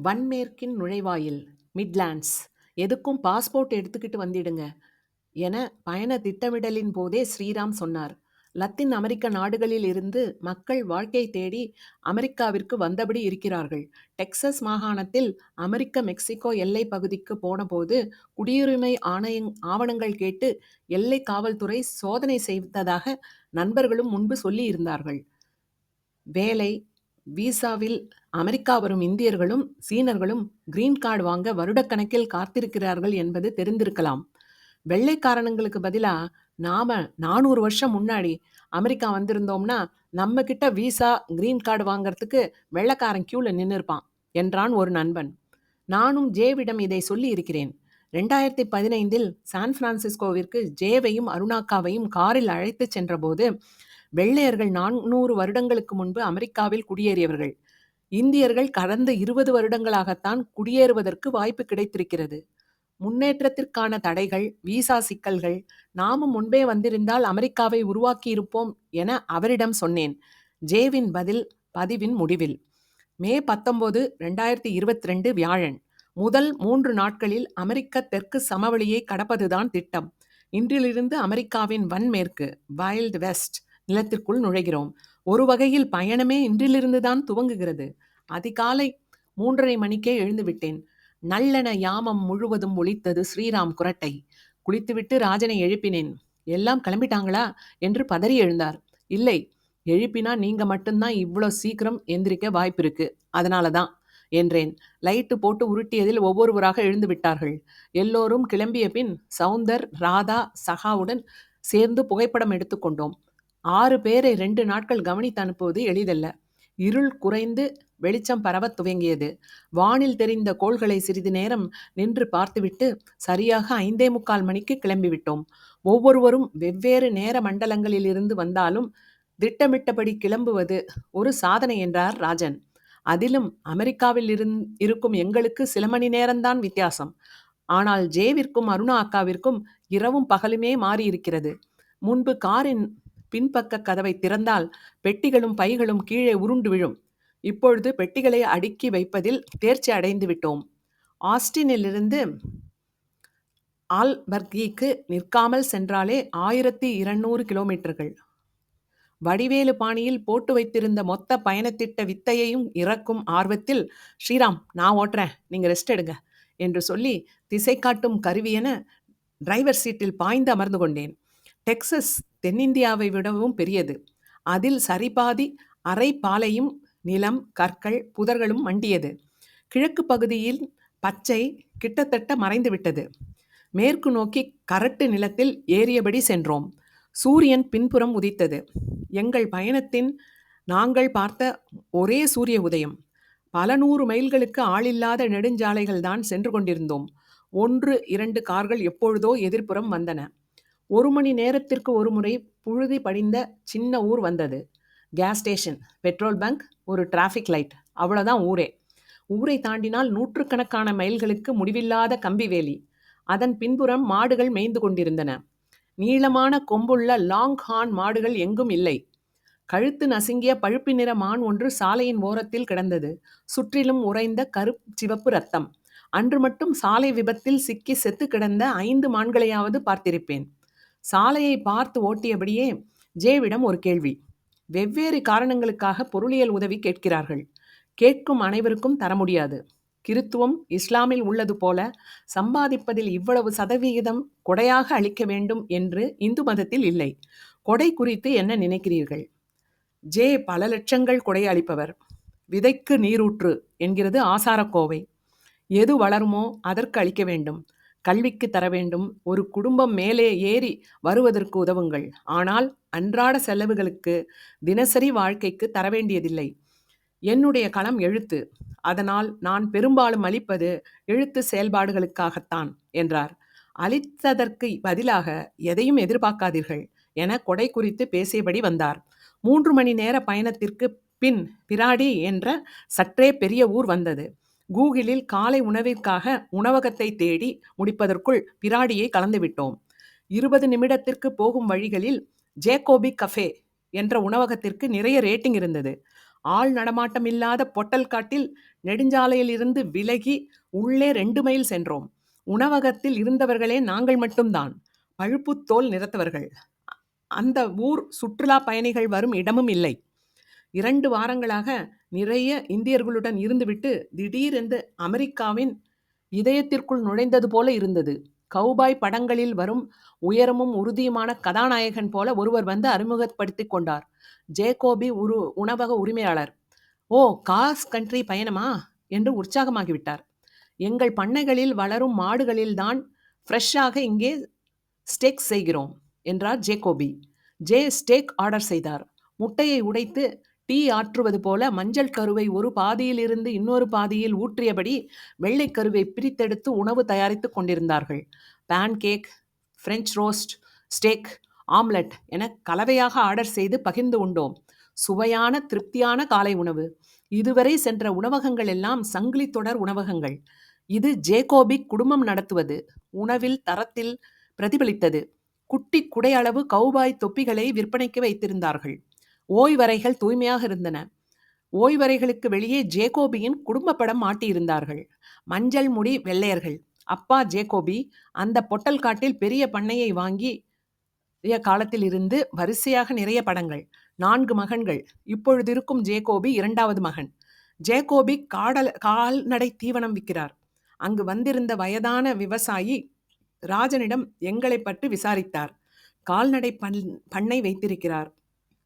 வன்மேற்கின் நுழைவாயில் மிட்லாண்ட்ஸ். எதுக்கும் பாஸ்போர்ட் எடுத்துக்கிட்டு வந்திடுங்க என பயண திட்டமிடலின் போதே ஸ்ரீராம் சொன்னார். லத்தீன் அமெரிக்க நாடுகளில் இருந்து மக்கள் வாழ்க்கை தேடி அமெரிக்காவிற்கு வந்தபடி இருக்கிறார்கள். டெக்சஸ் மாகாணத்தில் அமெரிக்க மெக்சிகோ எல்லை பகுதிக்கு போனபோது குடியுரிமை ஆவணங்கள் கேட்டு எல்லை காவல்துறை சோதனை செய்ததாக நண்பர்களும் முன்பு சொல்லி இருந்தார்கள். வேலை விசாவில் அமெரிக்கா வரும் இந்தியர்களும் சீனர்களும் கிரீன் கார்டு வாங்க வருடக்கணக்கில் காத்திருக்கிறார்கள் என்பது தெரிந்திருக்கலாம். வெள்ளைக்காரனுங்களுக்கு பதிலா நாம 400 வருஷம் முன்னாடி அமெரிக்கா வந்திருந்தோம்னா நம்ம கிட்ட விசா கிரீன் கார்டு வாங்கறதுக்கு வெள்ளைக்காரன் கியூல நின்று இருப்பான் என்றான் ஒரு நண்பன். நானும் ஜேவிடம் இதை சொல்லி இருக்கிறேன். 2015 சான் பிரான்சிஸ்கோவிற்கு ஜேவையும் அருணாக்காவையும் காரில் அழைத்து சென்றபோது வெள்ளையர்கள் 400 வருடங்களுக்கு முன்பு அமெரிக்காவில் குடியேறியவர்கள். இந்தியர்கள் கடந்த 20 வருடங்களாகத்தான் குடியேறுவதற்கு வாய்ப்பு கிடைத்திருக்கிறது. முன்னேற்றத்திற்கான தடைகள், விசா சிக்கல்கள், நாமும் முன்பே வந்திருந்தால் அமெரிக்காவை உருவாக்கியிருப்போம் என அவரிடம் சொன்னேன். ஜேவின் பதில் பதிவின் முடிவில். மே 19, 2022 வியாழன். முதல் 3 நாட்களில் அமெரிக்க தெற்கு சமவெளியை கடப்பதுதான் திட்டம். இன்றிலிருந்து அமெரிக்காவின் வன்மேற்கு வைல்ட் வெஸ்ட் நிலத்திற்குள் நுழைகிறோம். ஒரு வகையில் பயணமே இன்றிலிருந்துதான் துவங்குகிறது. அதிகாலை 3:30 மணிக்கே எழுந்துவிட்டேன். நல்லென யாமம் முழுவதும் ஒலித்தது ஸ்ரீராம் குரட்டை. குளித்துவிட்டு ராஜனை எழுப்பினேன். எல்லாம் கிளம்பிட்டாங்களா என்று பதறி எழுந்தார். இல்லை, எழுப்பினா நீங்க மட்டும்தான் இவ்வளோ சீக்கிரம் எந்திரிக்க வாய்ப்பு இருக்கு, அதனால தான் என்றேன். லைட்டு போட்டு உருட்டியதில் ஒவ்வொருவராக எழுந்து விட்டார்கள். எல்லோரும் கிளம்பிய பின் சவுந்தர், ராதா, சகாவுடன் சேர்ந்து புகைப்படம் எடுத்துக்கொண்டோம். 6 பேரை 2 நாட்கள் கவனித்து அனுப்புவது எளிதல்ல. இருள் குறைந்து வெளிச்சம் பரவத் துவங்கியது. வானில் தெரிந்த கோள்களை சிறிது நேரம் நின்று பார்த்துவிட்டு சரியாக 5:45 மணிக்கு கிளம்பிவிட்டோம். ஒவ்வொருவரும் வெவ்வேறு நேர மண்டலங்களில் இருந்து வந்தாலும் திட்டமிட்டபடி கிளம்புவது ஒரு சாதனை என்றார் ராஜன். அதிலும் அமெரிக்காவில் இருக்கும் எங்களுக்கு சில மணி நேரம்தான் வித்தியாசம். ஆனால் ஜேவிற்கும் அருணா அக்காவிற்கும் இரவும் பகலுமே மாறியிருக்கிறது. முன்பு காரின் பின்பக்க கதவை திறந்தால் பெட்டிகளும் பைகளும் கீழே உருண்டு விழும். இப்பொழுது பெட்டிகளை அடுக்கி வைப்பதில் தேர்ச்சி அடைந்து விட்டோம். ஆஸ்டினிலிருந்து ஆல்பர்கிக்கு நிற்காமல் சென்றாலே 1200 கிலோமீட்டர்கள். வடிவேலு பாணியில் போட்டு வைத்திருந்த மொத்த பயணத்திட்ட வித்தையையும் இறக்கும் ஆர்வத்தில், ஸ்ரீராம் நான் ஓட்டுறேன், நீங்க ரெஸ்ட் எடுங்க என்று சொல்லி திசை காட்டும் கருவியென டிரைவர் சீட்டில் பாய்ந்து அமர்ந்து கொண்டேன். டெக்சஸ் தென்னிந்தியாவை விடவும் பெரியது. அதில் சரிபாதி அரை பாலையும் நிலம், கற்கள், புதர்களும் மண்டியது. கிழக்கு பகுதியில் பச்சை கிட்டத்தட்ட மறைந்துவிட்டது. மேற்கு நோக்கி கரட்டு நிலத்தில் ஏறியபடி சென்றோம். சூரியன் பின்புறம் உதித்தது. எங்கள் பயணத்தின் நாங்கள் பார்த்த ஒரே சூரிய உதயம். பல 100 மைல்களுக்கு ஆளில்லாத நெடுஞ்சாலைகள் தான் சென்று கொண்டிருந்தோம். 1-2 கார்கள் எப்பொழுதோ எதிர்ப்புறம் வந்தன. 1 மணி நேரத்திற்கு ஒரு முறை புழுதி படிந்த சின்ன ஊர் வந்தது. கேஸ் ஸ்டேஷன், பெட்ரோல் பங்க், ஒரு டிராஃபிக் லைட், அவ்வளோதான் ஊரே. ஊரை தாண்டினால் 100கணக்கான மைல்களுக்கு முடிவில்லாத கம்பி வேலி. அதன் பின்புறம் மாடுகள் மேய்ந்து கொண்டிருந்தன. நீளமான கொம்புள்ள லாங் ஹார்ன் மாடுகள் எங்கும் இல்லை. கழுத்து நசுங்கிய பழுப்பு நிற மான் ஒன்று சாலையின் ஓரத்தில் கிடந்தது. சுற்றிலும் உறைந்த சிவப்பு ரத்தம். அன்று மட்டும் சாலை விபத்தில் சிக்கி செத்து கிடந்த 5 மான்களையாவது பார்த்திருப்பேன். சாலையை பார்த்து ஓட்டியபடியே ஜேவிடம் ஒரு கேள்வி. வெவ்வேறு காரணங்களுக்காக பொருளியல் உதவி கேட்கிறார்கள். கேட்கும் அனைவருக்கும் தர முடியாது. கிறித்துவம் இஸ்லாமில் உள்ளது போல சம்பாதிப்பதில் இவ்வளவு சதவிகிதம் கொடையாக அளிக்க வேண்டும் என்று இந்து மதத்தில் இல்லை. கொடை குறித்து என்ன நினைக்கிறீர்கள்? ஜே பல லட்சங்கள் கொடை அளிப்பவர். விதைக்கு நீரூற்று என்கிறது ஆசாரக்கோவை. எது வளருமோ அதற்கு அளிக்க வேண்டும். கல்விக்கு தர வேண்டும். ஒரு குடும்பம் மேலே ஏறி வருவதற்கு உதவுங்கள். ஆனால் அன்றாட செலவுகளுக்கு, தினசரி வாழ்க்கைக்கு தர வேண்டியதில்லை. என்னுடைய களம் எழுத்து. அதனால் நான் பெரும்பாலும் அளிப்பது எழுத்து செயல்பாடுகளுக்காகத்தான் என்றார். அளித்ததற்கு பதிலாக எதையும் எதிர்பார்க்காதீர்கள் என கொடை குறித்து பேசியபடி வந்தார். 3 மணி நேர பயணத்திற்கு பின் பிராடி என்ற சற்றே பெரிய ஊர் வந்தது. கூகிளில் காலை உணவிற்காக உணவகத்தை தேடி முடிப்பதற்குள் பிராடியை கலந்துவிட்டோம். 20 நிமிடத்திற்கு போகும் வழிகளில் ஜேக்கோபி கஃபே என்ற உணவகத்திற்கு நிறைய ரேட்டிங் இருந்தது. ஆள் நடமாட்டம் இல்லாத பொட்டல் காட்டில் நெடுஞ்சாலையில் இருந்து விலகி உள்ளே 2 மைல் சென்றோம். உணவகத்தில் இருந்தவர்களே நாங்கள் மட்டும்தான். பழுப்புத்தோல் நிறத்தவர்கள். அந்த ஊர் சுற்றுலா பயணிகள் வரும் இடமும் இல்லை. 2 வாரங்களாக நிறைய இந்தியர்களுடன் இருந்துவிட்டு திடீரென்று அமெரிக்காவின் இதயத்திற்குள் நுழைந்தது போல இருந்தது. கௌபாய் படங்களில் வரும் உயரமும் உறுதியுமான கதாநாயகன் போல ஒருவர் வந்து அறிமுகப்படுத்திக் கொண்டார். ஜேகோபி உணவக உரிமையாளர். ஓ, காஸ் கண்ட்ரி பயணமா என்று உற்சாகமாகிவிட்டார். எங்கள் பண்ணைகளில் வளரும் மாடுகளில்தான் ஃப்ரெஷ்ஷாக இங்கே ஸ்டேக் செய்கிறோம் என்றார் ஜேகோபி. ஸ்டேக் ஆர்டர் செய்தார். முட்டையை உடைத்து டீ ஆற்றுவது போல மஞ்சள் கருவை ஒரு பாதியிலிருந்து இன்னொரு பாதியில் ஊற்றியபடி வெள்ளை கருவை பிரித்தெடுத்து உணவு தயாரித்து கொண்டிருந்தார்கள். Pancake, French roast, steak, omelette என கலவையாக ஆர்டர் செய்து பகிர்ந்து உண்டோம். சுவையான திருப்தியான காலை உணவு. இதுவரை சென்ற உணவகங்கள் எல்லாம் சங்கிலி தொடர் உணவகங்கள். இது ஜேகோபி குடும்பம் நடத்துவது. உணவில் தரத்தில் பிரதிபலித்தது. குட்டி குடையளவு கௌபாய் தொப்பிகளை விற்பனைக்கு வைத்திருந்தார்கள். ஓய்வறைகள் தூய்மையாக இருந்தன. ஓய்வறைகளுக்கு வெளியே ஜேகோபியின் குடும்ப படம் மாட்டியிருந்தார்கள். மஞ்சள் முடி வெள்ளையர்கள். அப்பா ஜேகோபி அந்த பொட்டல் காட்டில் பெரிய பண்ணையை வாங்கி காலத்தில் இருந்து வரிசையாக நிறைய படங்கள். 4 மகன்கள். இப்பொழுது இருக்கும் ஜேகோபி 2வது மகன். ஜேகோபி கால்நடை தீவனம் விற்கிறார். அங்கு வந்திருந்த வயதான விவசாயி ராஜனிடம் எங்களை பற்றி விசாரித்தார். கால்நடை பண்ணை வைத்திருக்கிறார்.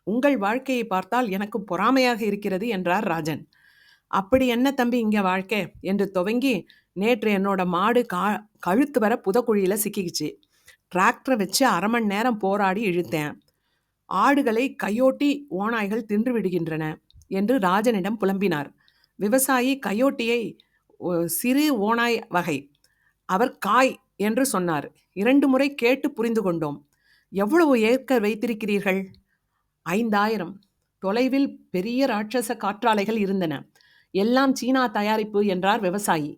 உங்கள் வாழ்க்கையை பார்த்தால் எனக்கு பொறாமையாக இருக்கிறது என்றார் ராஜன். அப்படி என்ன தம்பி இங்கே வாழ்க்கை என்று துவங்கி, நேற்று என்னோட மாடு கழுத்து வர புதக்குழியில் சிக்கிக்கிச்சு. டிராக்டரை வச்சு 1/2 மணி நேரம் போராடி இழுத்தேன். ஆடுகளை கையோட்டி ஓநாய்கள் தின்று விடுகின்றன என்று ராஜனிடம் புலம்பினார். விவசாயி கையோட்டியை சிறு ஓநாய் வகை, அவர் காய் என்று சொன்னார். 2 முறை கேட்டு புரிந்து கொண்டோம். எவ்வளவு ஏக்கர் வைத்திருக்கிறீர்கள்? 5000. தொலைவில் பெரிய ராட்சச காற்றாலைகள் இருந்தன. எல்லாம் சீனா தயாரிப்பு என்றார் விவசாயி.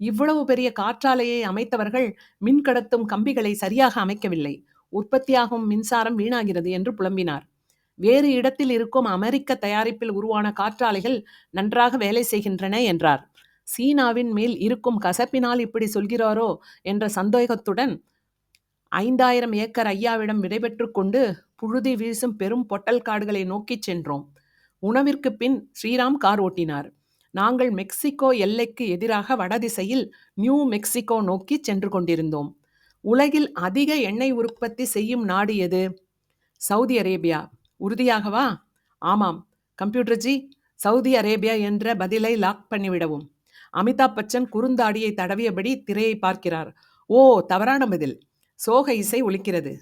இவ்வளவு பெரிய காற்றாலையை அமைத்தவர்கள் மின்கடத்தும் கம்பிகளை சரியாக அமைக்கவில்லை. உற்பத்தியாகும் மின்சாரம் வீணாகிறது என்று புலம்பினார். வேறு இடத்தில் இருக்கும் அமெரிக்க தயாரிப்பில் உருவான காற்றாலைகள் நன்றாக வேலை செய்கின்றன என்றார். சீனாவின் மேல் இருக்கும் கசப்பினால் இப்படி சொல்கிறாரோ என்ற சந்தேகத்துடன் 5000 ஏக்கர் ஐயாவிடம் விடைபெற்று கொண்டு புழுதி வீசும் பெரும் பொட்டல் காடுகளை நோக்கி சென்றோம். உணவிற்கு பின் ஸ்ரீராம் கார் ஓட்டினார். நாங்கள் மெக்சிகோ எல்லைக்கு எதிராக வடதிசையில் நியூ மெக்சிகோ நோக்கி சென்று கொண்டிருந்தோம். உலகில் அதிக எண்ணெய் உற்பத்தி செய்யும் நாடு எது? Saudi Arabia. உறுதியாகவா? ஆமாம். கம்ப்யூட்டர்ஜி, சவுதி அரேபியா என்ற பதிலை லாக் பண்ணிவிடவும். அமிதாப் பச்சன் குறுந்தாடியை தடவியபடி திரையை பார்க்கிறார். ஓ, தவறான பதில். சோக இசை ஒலிக்கிறது.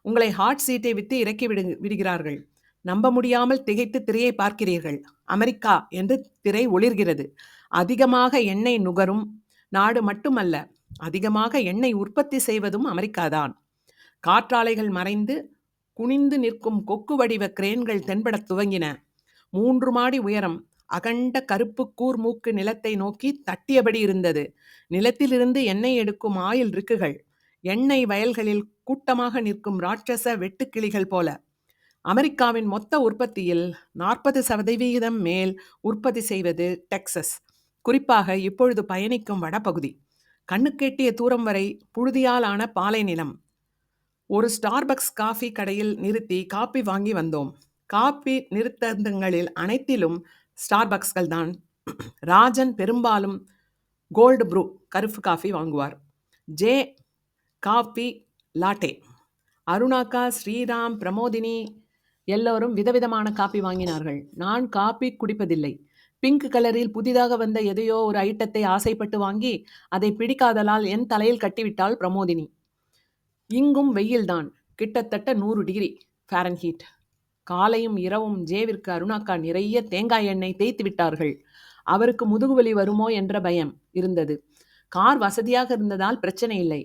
உங்களை ஹாட் சீட்டை விட்டு இறக்கி விடுகிறார்கள். நம்ப முடியாமல் திகைத்து திரையை பார்க்கிறீர்கள். அமெரிக்கா என்று திரை ஒளிர்கிறது. அதிகமாக எண்ணெய் நுகரும் நாடு மட்டுமல்ல, அதிகமாக எண்ணெய் உற்பத்தி செய்வதும் அமெரிக்காதான். காற்றாலைகள் மறைந்து குனிந்து நிற்கும் கொக்கு வடிவ கிரேன்கள் தென்படத் துவங்கின. 3 மாடி உயரம் அகண்ட கருப்பு கூர்மூக்கு நிலத்தை நோக்கி தட்டியபடி இருந்தது. நிலத்திலிருந்து எண்ணெய் எடுக்கும் ஆயில் ரிக்குகள். எண்ணெய் வயல்களில் கூட்டமாக நிற்கும் ராட்சச வெட்டுக்கிளிகள் போல. அமெரிக்காவின் மொத்த உற்பத்தியில் 40% மேல் உற்பத்தி செய்வது டெக்சஸ். குறிப்பாக இப்பொழுது பயணிக்கும் வடபகுதி. கண்ணுக்கெட்டிய தூரம் வரை புழுதியால் ஆன பாலை நிலம். ஒரு ஸ்டார்பக்ஸ் காஃபி கடையில் நிறுத்தி காப்பி வாங்கி வந்தோம். காப்பி நிறுத்தங்களில் அனைத்திலும் ஸ்டார்பக்ஸ்கள் தான். ராஜன் பெரும்பாலும் கோல்டு ப்ரூ கருப்பு காஃபி வாங்குவார். ஜே காஃபி லாட்டே. அருணாக்கா, ஸ்ரீராம், பிரமோதினி எல்லோரும் விதவிதமான காப்பி வாங்கினார்கள். நான் காப்பி குடிப்பதில்லை. பிங்க் கலரில் புதிதாக வந்த எதையோ ஒரு ஐட்டத்தை ஆசைப்பட்டு வாங்கி அதை பிடிக்காதலால் என் தலையில் கட்டிவிட்டாள் பிரமோதினி. இங்கும் வெயில்தான். கிட்டத்தட்ட 100 டிகிரி ஃபாரன்ஹீட். காலையும் இரவும் ஜேவிற்கு அருணாக்கா நிறைய தேங்காய் எண்ணெய் தேய்த்து விட்டார்கள். அவருக்கு முதுகுவலி வருமோ என்ற பயம் இருந்தது. கார் வசதியாக இருந்ததால் பிரச்சனை இல்லை.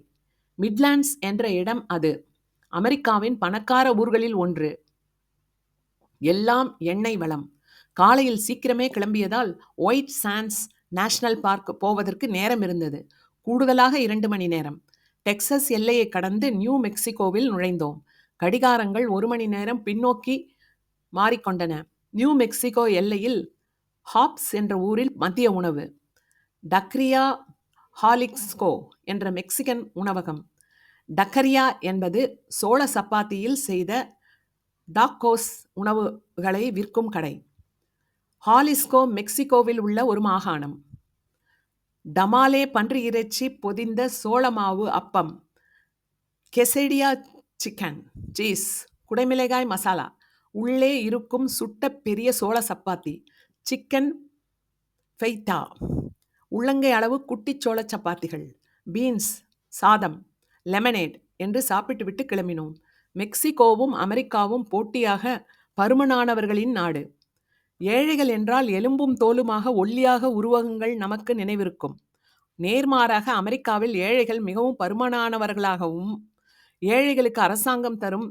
மிட்லாண்ட்ஸ் என்ற இடம் அது. அமெரிக்காவின் பணக்கார ஊர்களில் ஒன்று. எல்லாம் எண்ணெய் வளம். காலையில் சீக்கிரமே கிளம்பியதால் ஒயிட் சாண்ட்ஸ் நேஷனல் பார்க் போவதற்கு நேரம் இருந்தது. கூடுதலாக 2 மணி நேரம். டெக்சஸ் எல்லையை கடந்து நியூ மெக்சிகோவில் நுழைந்தோம். கடிகாரங்கள் 1 மணி நேரம் பின்னோக்கி மாறிக்கொண்டன. நியூ மெக்சிகோ எல்லையில் ஹாப்ஸ் என்ற ஊரில் மதிய உணவு. டக்ரியா ஹாலிக்ஸ்கோ என்ற மெக்சிகன் உணவகம். டக்கரியா என்பது சோள சப்பாத்தியில் செய்த டாக்கோஸ் உணவுகளை விற்கும் கடை. ஹாலிஸ்கோ மெக்சிகோவில் உள்ள ஒரு மாகாணம். டமாலே பன்றி இறைச்சி பொதிந்த சோளமாவு அப்பம். கெசேடியா சிக்கன் சீஸ் குடைமிளகாய் மசாலா உள்ளே இருக்கும் சுட்ட பெரிய சோள சப்பாத்தி. சிக்கன் ஃபெய்டா உள்ளங்கை அளவு குட்டி சோள சப்பாத்திகள். பீன்ஸ் சாதம் லெமனேட் என்று சாப்பிட்டுவிட்டு கிளம்பினோம். மெக்சிகோவும் அமெரிக்காவும் போட்டியாக பருமனானவர்களின் நாடு. ஏழைகள் என்றால் எலும்பும் தோலுமாக ஒல்லியாக உருவகங்கள் நமக்கு நினைவிருக்கும். நேர்மாறாக அமெரிக்காவில் ஏழைகள் மிகவும் பருமனானவர்களாகவும் ஏழைகளுக்கு அரசாங்கம் தரும்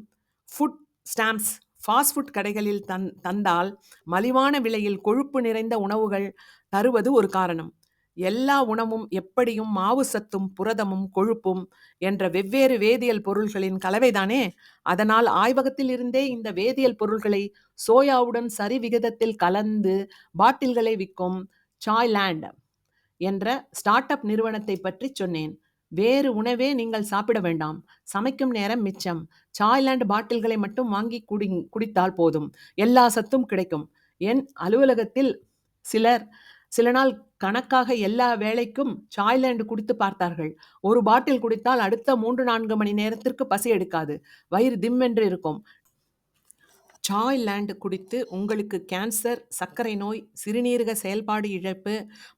ஃபுட் ஸ்டாம்ப்ஸ் ஃபாஸ்ட் ஃபுட் கடைகளில் தந்தால் மலிவான விலையில் கொழுப்பு நிறைந்த உணவுகள் தருவது ஒரு காரணம். எல்லா உணவும் எப்படியும் மாவு சத்தும் புரதமும் கொழுப்பும் என்ற வெவ்வேறு வேதியியல் பொருள்களின் கலவைதானே. அதனால் ஆய்வகத்தில் இருந்தே இந்த வேதியியல் பொருள்களை சோயாவுடன் சரி விகிதத்தில் கலந்து பாட்டில்களை விற்கும் சாய்லாண்ட் என்ற ஸ்டார்ட் அப் நிறுவனத்தை பற்றி சொன்னேன். வேறு உணவே நீங்கள் சாப்பிட வேண்டாம், சமைக்கும் நேரம் மிச்சம். சாய்லாண்ட் பாட்டில்களை மட்டும் வாங்கி குடித்தால் போதும், எல்லா சத்தும் கிடைக்கும். என் அலுவலகத்தில் சில நாள் கணக்காக எல்லா வேளைக்கும் சாய்லாண்ட் குடித்து பார்த்தார்கள். ஒரு பாட்டில் குடித்தால் அடுத்த 3-4 மணி நேரத்திற்கு பசி எடுக்காது, வயிறு திம்மென்று இருக்கும். சாய்லாண்ட் குடித்து உங்களுக்கு கேன்சர், சர்க்கரை நோய், சிறுநீரக செயல்பாடு இழப்பு,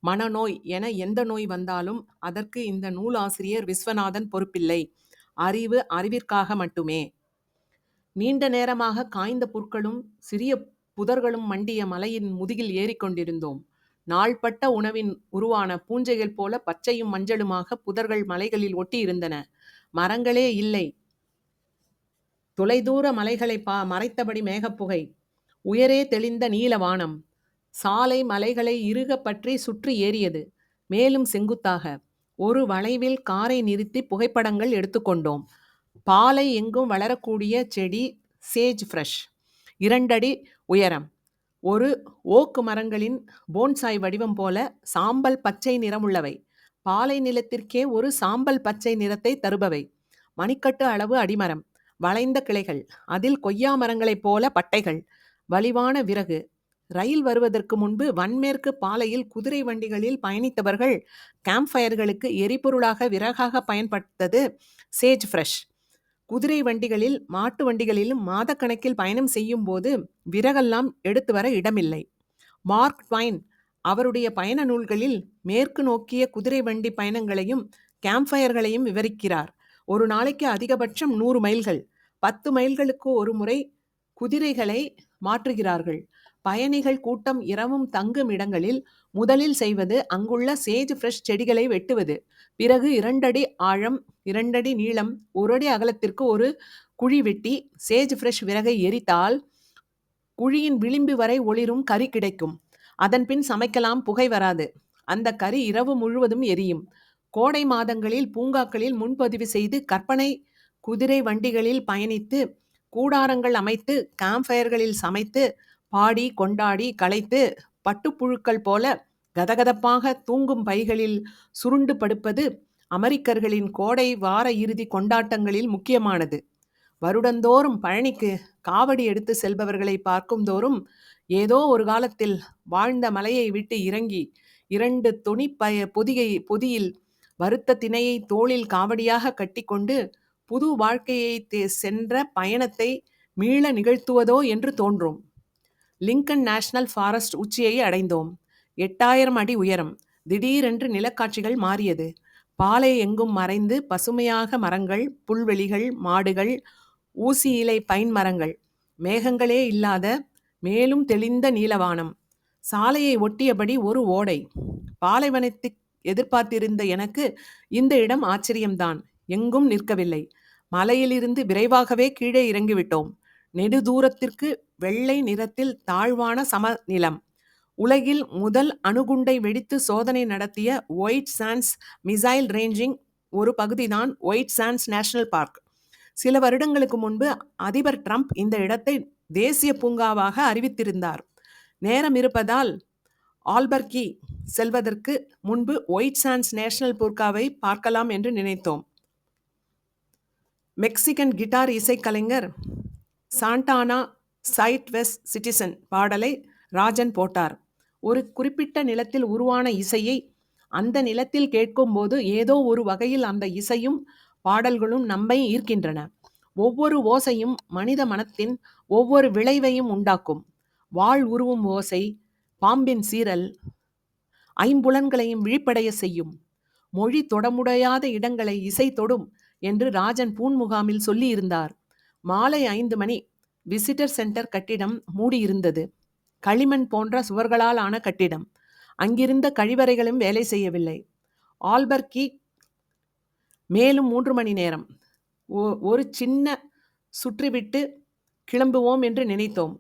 மனநோய் என எந்த நோய் வந்தாலும் அதற்கு இந்த நூலாசிரியர் விஸ்வநாதன் பொறுப்பில்லை. அறிவு அறிவிற்காக மட்டுமே. நீண்ட நேரமாக காய்ந்த புற்களும் சிறிய புதர்களும் மண்டிய மலையின் முதுகில் ஏறிக்கொண்டிருந்தோம். நாள்பட்ட உணவின் உருவான பூஞ்சைகள் போல பச்சையும் மஞ்சளுமாக புதர்கள் மலைகளில் ஒட்டி இருந்தன. மரங்களே இல்லை. தொலைதூர மலைகளை மறைத்தபடி மேகப்புகை. உயரே தெளிந்த நீல வானம். சாலை மலைகளை இறுக பற்றி சுற்றி ஏறியது. மேலும் செங்குத்தாக. ஒரு வளைவில் காரை நிறுத்தி புகைப்படங்கள் எடுத்துக்கொண்டோம். பாலை எங்கும் வளரக்கூடிய செடி சேஜ் ஃப்ரெஷ், 2 அடி உயரம். ஒரு ஓக்கு மரங்களின் போன்சாய் வடிவம் போல சாம்பல் பச்சை நிறமுள்ளவை. பாலை நிலத்திற்கே ஒரு சாம்பல் பச்சை நிறத்தை தருபவை. மணிக்கட்டு அளவு அடிமரம், வளைந்த கிளைகள், அதில் கொய்யா மரங்களைப் போல பட்டைகள், வலிவான விறகு. ரயில் வருவதற்கு முன்பு வன்மேற்கு பாலையில் குதிரை வண்டிகளில் பயணித்தவர்கள் கேம்ப் ஃபயர்களுக்கு எரிபொருளாக விறகாக பயன்படுத்தது சேஜ் ஃப்ரெஷ். குதிரை வண்டிகளில் மாட்டு வண்டிகளிலும் மாதக்கணக்கில் பயணம் செய்யும் போது விறகெல்லாம் எடுத்து வர இடமில்லை. மார்க் ட்வைன் அவருடைய பயண நூல்களில் மேற்கு நோக்கிய குதிரை வண்டி பயணங்களையும் கேம்ப் ஃபயர்களையும் விவரிக்கிறார். ஒரு நாளைக்கு அதிகபட்சம் 100 மைல்கள். 10 மைல்களுக்கு ஒரு முறை குதிரைகளை மாற்றுகிறார்கள். பயணிகள் கூட்டம் இரவும் தங்கும் இடங்களில் முதலில் செய்வது அங்குள்ள சேஜ் ஃப்ரெஷ் செடிகளை வெட்டுவது. பிறகு 2 அடி ஆழம், 2 அடி நீளம், 1 அடி அகலத்திற்கு ஒரு குழி வெட்டி சேஜ் ஃப்ரெஷ் விறகை எரித்தால் குழியின் விளிம்பு வரை ஒளிரும் கறி கிடைக்கும். அதன் பின் சமைக்கலாம், புகை வராது. அந்த கறி இரவு முழுவதும் எரியும். கோடை மாதங்களில் பூங்காக்களில் முன்பதிவு செய்து கற்பனை குதிரை வண்டிகளில் பயணித்து கூடாரங்கள் அமைத்து கேம்ப் ஃபயர்களில் சமைத்து பாடி கொண்டாடி களைத்து பட்டுப்புழுக்கள் போல கதகதப்பாக தூங்கும் பைகளில் சுருண்டு படுப்பது அமெரிக்கர்களின் கோடை வார இறுதி கொண்டாட்டங்களில் முக்கியமானது. வருடந்தோறும் பழனிக்கு காவடி எடுத்து செல்பவர்களை பார்க்கும் தோறும் ஏதோ ஒரு காலத்தில் வாழ்ந்த மலையை விட்டு இறங்கி 2 துணி பொதியில் வறுத்த திணையை தோளில் காவடியாக கட்டிக்கொண்டு புது வாழ்க்கையை சென்ற பயணத்தை மீள நிகழ்த்துவதோ என்று தோன்றும். லிங்கன் நேஷனல் ஃபாரஸ்ட் உச்சியை அடைந்தோம். 8000 அடி உயரம். திடீரென்று நிலக்காட்சிகள் மாறியது. பாலை எங்கும் மறைந்து பசுமையாக மரங்கள், புல்வெளிகள், மாடுகள், ஊசி இலை பைன் மரங்கள். மேகங்களே இல்லாத மேலும் தெளிந்த நீலவானம். சாலையை ஒட்டியபடி ஒரு ஓடை. பாலைவனத்தை எதிர்பார்த்திருந்த எனக்கு இந்த இடம் ஆச்சரியம்தான். எங்கும் நிற்கவில்லை. மலையிலிருந்து விரைவாகவே கீழே இறங்கிவிட்டோம். நெடுதூரத்திற்கு வெள்ளை நிறத்தில் தாழ்வான சமநிலம். உலகில் முதல் அணுகுண்டை வெடித்து சோதனை நடத்திய ஒயிட் சாண்ட்ஸ் மிசைல் ரேஞ்சிங் ஒரு பகுதிதான் ஒயிட் சாண்ட்ஸ் நேஷனல் பார்க். சில வருடங்களுக்கு முன்பு அதிபர் ட்ரம்ப் இந்த இடத்தை தேசிய பூங்காவாக அறிவித்திருந்தார். நேரம் இருப்பதால் ஆல்பர்கி செல்வதற்கு முன்பு ஒயிட் சாண்ட்ஸ் நேஷனல் பூர்காவை பார்க்கலாம் என்று நினைத்தோம். மெக்சிகன் கிட்டார் இசைக்கலைஞர் சாண்டானா சைட் வெஸ்ட் சிட்டிசன் பாடலை ராஜன் போட்டார். ஒரு குறிப்பிட்ட நிலத்தில் உருவான இசையை அந்த நிலத்தில் கேட்கும்போது ஏதோ ஒரு வகையில் அந்த இசையும் பாடல்களும் நம்மை ஈர்க்கின்றன. ஒவ்வொரு ஓசையும் மனித மனத்தின் ஒவ்வொரு விளைவையும் உண்டாக்கும். வாள் உருவும் ஓசை பாம்பின் சீரல் ஐம்புலன்களையும் விழிப்படைய செய்யும். மொழி தொடமுடையாத இடங்களை இசை தொடும் என்று ராஜன் பூன்முகாமில் சொல்லியிருந்தார். மாலை 5 மணி. விசிட்டர் சென்டர் கட்டிடம் மூடியிருந்தது. களிமண் போன்ற சுவர்களால் ஆன கட்டிடம். அங்கிருந்த கழிவறைகளும் வேலை செய்யவில்லை. ஆல்பர்கி மேலும் 3 மணி நேரம். ஒரு சின்ன சுற்றிவிட்டு கிளம்புவோம் என்று நினைத்தோம்.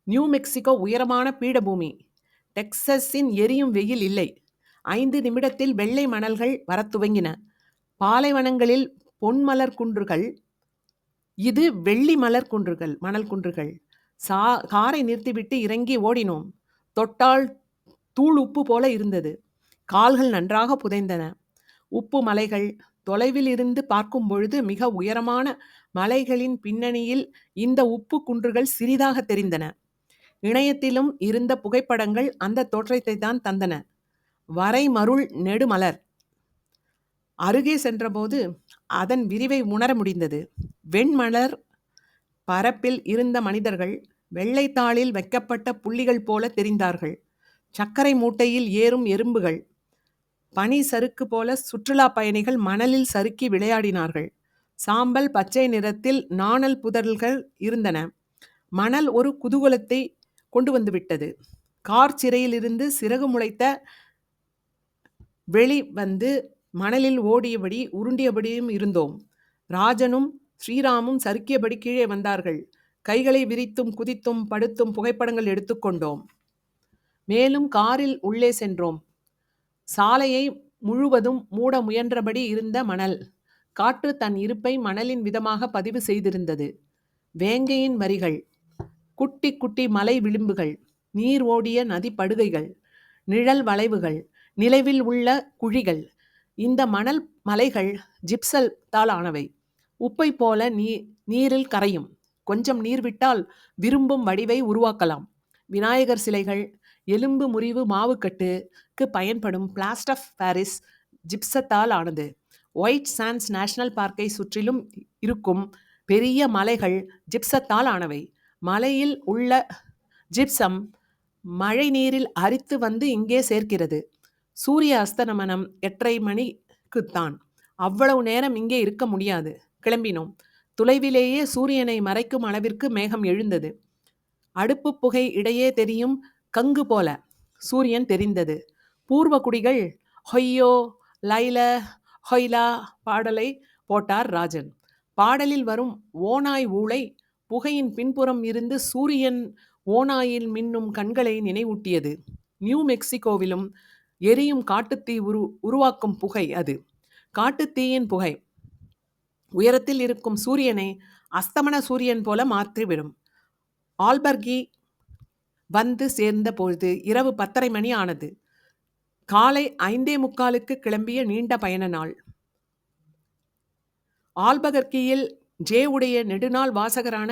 நியூ மெக்சிகோ உயரமான பீடபூமி. டெக்சஸின் எரியும் வெயில் இல்லை. 5 நிமிடத்தில் வெள்ளை மணல்கள் வரத் துவங்கின. பாலைவனங்களில் பொன்மலர் குன்றுகள், இது வெள்ளி மலர் குன்றுகள், மணல் குன்றுகள். காரை நிறுத்திவிட்டு இறங்கி ஓடினோம். தொட்டால் தூள் உப்பு போல இருந்தது. கால்கள் நன்றாக புதைந்தன. உப்பு மலைகள் தொலைவில் இருந்து பார்க்கும் பொழுது மிக உயரமான மலைகளின் பின்னணியில் இந்த உப்பு குன்றுகள் சிறிதாக தெரிந்தன. இணையத்திலும் இருந்த புகைப்படங்கள் அந்த தோற்றத்தை தான் தந்தன. வரை மருள் நெடுமலர். அருகே சென்றபோது அதன் விரிவை உணர முடிந்தது. வெண்மலர் பரப்பில் இருந்த மனிதர்கள் வெள்ளைத்தாளில் வைக்கப்பட்ட புள்ளிகள் போல தெரிந்தார்கள். சர்க்கரை மூட்டையில் ஏறும் எறும்புகள், பனி சறுக்கு போல சுற்றுலா பயணிகள் மணலில் சறுக்கி விளையாடினார்கள். சாம்பல் பச்சை நிறத்தில் நாணல் புதல்கள் இருந்தன. மணல் ஒரு குதூகலத்தை கொண்டு வந்துவிட்டது. கார் சிறையிலிருந்து சிறகு முளைத்த வெளி வந்து மணலில் ஓடியபடி உருண்டியபடியும் இருந்தோம். ராஜனும் ஸ்ரீராமும் சறுக்கியபடி கீழே வந்தார்கள். கைகளை விரித்தும் குதித்தும் படுத்தும் புகைப்படங்கள் எடுத்துக்கொண்டோம். மேலும் காரில் உள்ளே சென்றோம். சாலையை முழுவதும் மூட முயன்றபடி இருந்த மணல். காற்று தன் இருப்பை மணலின் விதமாக பதிவு செய்திருந்தது. வேங்கையின் வரிகள், குட்டி குட்டி மலை விளிம்புகள், நீர் ஓடிய நதி படுகைகள், நிழல் வளைவுகள், நிலவில் உள்ள குழிகள். இந்த மணல் மலைகள் ஜிப்சல் தால் ஆனவை. உப்பை போல நீரில் கரையும். கொஞ்சம் நீர் விட்டால் விரும்பும் வடிவை உருவாக்கலாம். விநாயகர் சிலைகள், எலும்பு முறிவு மாவுக்கட்டுக்கு பயன்படும் பிளாஸ்டர் ஆஃப் பாரிஸ் ஜிப்சத்தால் ஆனது. ஒயிட் சாண்ட்ஸ் நேஷனல் பார்க்கை சுற்றிலும் இருக்கும் பெரிய மலைகள் ஜிப்சத்தால் ஆனவை. மலையில் உள்ள ஜிப்சம் மழை நீரில் அரித்து வந்து இங்கே சேர்க்கிறது. சூரிய அஸ்தமனம் 8:30 மணிக்குத்தான். அவ்வளவு நேரம் இங்கே இருக்க முடியாது. கிளம்பினோம். தொலைவிலேயே சூரியனை மறைக்கும் அளவிற்கு மேகம் எழுந்தது. அடுப்பு புகை இடையே தெரியும் கங்கு போல சூரியன் தெரிந்தது. பூர்வ குடிகள் ஹொய்யோ லைல ஹொய்லா பாடலை போட்டார் ராஜன். பாடலில் வரும் ஓநாய் ஊளை புகையின் பின்புறம் இருந்து சூரியன் ஓநாயில் மின்னும் கண்களை நினைவூட்டியது. நியூ மெக்சிகோவிலும் எரியும் காட்டுத்தீ உருவாக்கும் புகை அது. காட்டுத்தீயின் புகை உயரத்தில் இருக்கும் சூரியனை அஸ்தமன சூரியன் போல மாற்றிவிடும். ஆல்பர்கி வந்து சேர்ந்த பொழுது இரவு 10:30 மணி ஆனது. காலை 5:45 கிளம்பிய நீண்ட பயண நாள். ஆல்பகர்கியில் ஜேவுடைய நெடுநாள் வாசகரான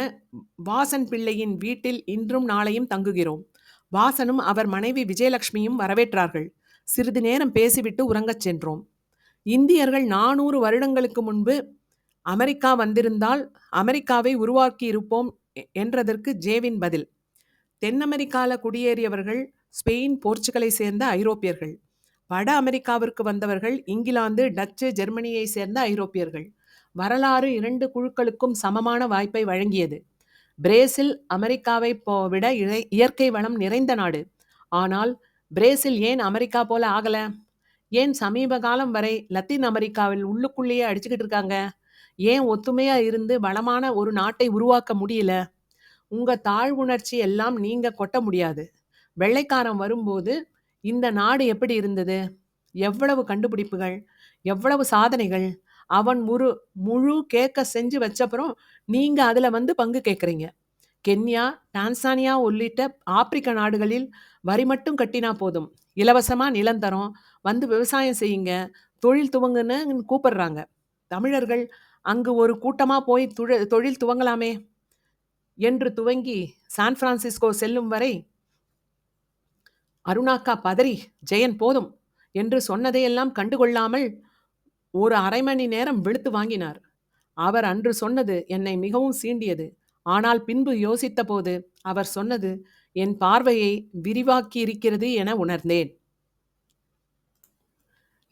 வாசன் பிள்ளையின் வீட்டில் இன்றும் நாளையும் தங்குகிறோம். வாசனும் அவர் மனைவி விஜயலட்சுமியும் வரவேற்றார்கள். சிறிது நேரம் பேசிவிட்டு உறங்கச் சென்றோம். இந்தியர்கள் 400 வருடங்களுக்கு முன்பு அமெரிக்கா வந்திருந்தால் அமெரிக்காவை உருவாக்கி இருப்போம் என்றதற்கு ஜேவின் பதில். தென் அமெரிக்காவில் குடியேறியவர்கள் ஸ்பெயின், போர்ச்சுகலை சேர்ந்த ஐரோப்பியர்கள். வட அமெரிக்காவிற்கு வந்தவர்கள் இங்கிலாந்து, டச்சு, ஜெர்மனியை சேர்ந்த ஐரோப்பியர்கள். வரலாறு 2 குழுக்களுக்கும் சமமான வாய்ப்பை வழங்கியது. பிரேசில் அமெரிக்காவை விட இயற்கை வளம் நிறைந்த நாடு. ஆனால் பிரேசில் ஏன் அமெரிக்கா போல ஆகல? ஏன் சமீப காலம் வரை லத்தீன் அமெரிக்காவில் உள்ளுக்குள்ளேயே அடிச்சுக்கிட்டு இருக்காங்க? ஏன் ஒத்துமையா இருந்து வளமான ஒரு நாட்டை உருவாக்க முடியல? உங்க தாழ்வுணர்ச்சி எல்லாம் நீங்க கொட்ட முடியாது. வெள்ளைக்காரன் வரும்போது இந்த நாடு எப்படி இருந்தது? எவ்வளவு கண்டுபிடிப்புகள், எவ்வளவு சாதனைகள். அவன் முழு கேக்க செஞ்சு வச்சப்புறம் நீங்க அதுல வந்து பங்கு கேட்குறீங்க. கென்யா, டான்சானியா உள்ளிட்ட ஆப்பிரிக்க நாடுகளில் வரி மட்டும் கட்டினா போதும், இலவசமா நிலம் தரோம், வந்து விவசாயம் செய்யுங்க, தொழில் துவங்குன்னு கூப்பிடுறாங்க. தமிழர்கள் அங்கு ஒரு கூட்டமா போய் தொழில் துவங்கலாமே என்று துவங்கி சான் பிரான்சிஸ்கோ செல்லும் வரை அருணாக்கா பதறி, ஜெயன் போதும் என்று சொன்னதையெல்லாம் கண்டுகொள்ளாமல் ஒரு அரை மணி நேரம் வெளுத்து வாங்கினார். அவர் அன்று சொன்னது என்னை மிகவும் சீண்டியது. ஆனால் பின்பு யோசித்தபோது அவர் சொன்னது என் பார்வையை விரிவாக்கியிருக்கிறது என உணர்ந்தேன்.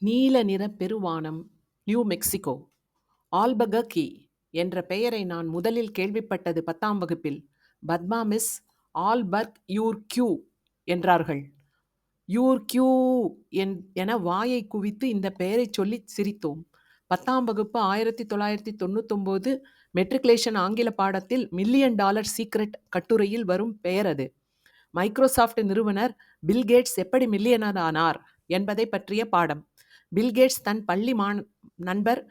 நீல நிற பெருவானம், நியூ மெக்சிகோ. ஆல்பகர்கி என்ற பெயரை நான் முதலில் கேள்விப்பட்டது 10ஆம் வகுப்பில். பத்மா மிஸ் ஆல்பர்க் யூர் கியூ என்றார்கள். யூர் கியூ என வாயை குவித்து இந்த பெயரைச் சொல்லி சிரித்தோம். 10ஆம் வகுப்பு 1999 மெட்ரிகுலேஷன் ஆங்கில பாடத்தில் $1 மில்லியன் சீக்ரெட் கட்டுரையில் வரும் பெயர் அது. மைக்ரோசாஃப்ட் நிறுவனர் பில்கேட்ஸ் எப்படி மில்லியனர் ஆனார் என்பதை பற்றிய பாடம். பில்கேட்ஸ் தன் பள்ளி நண்பர்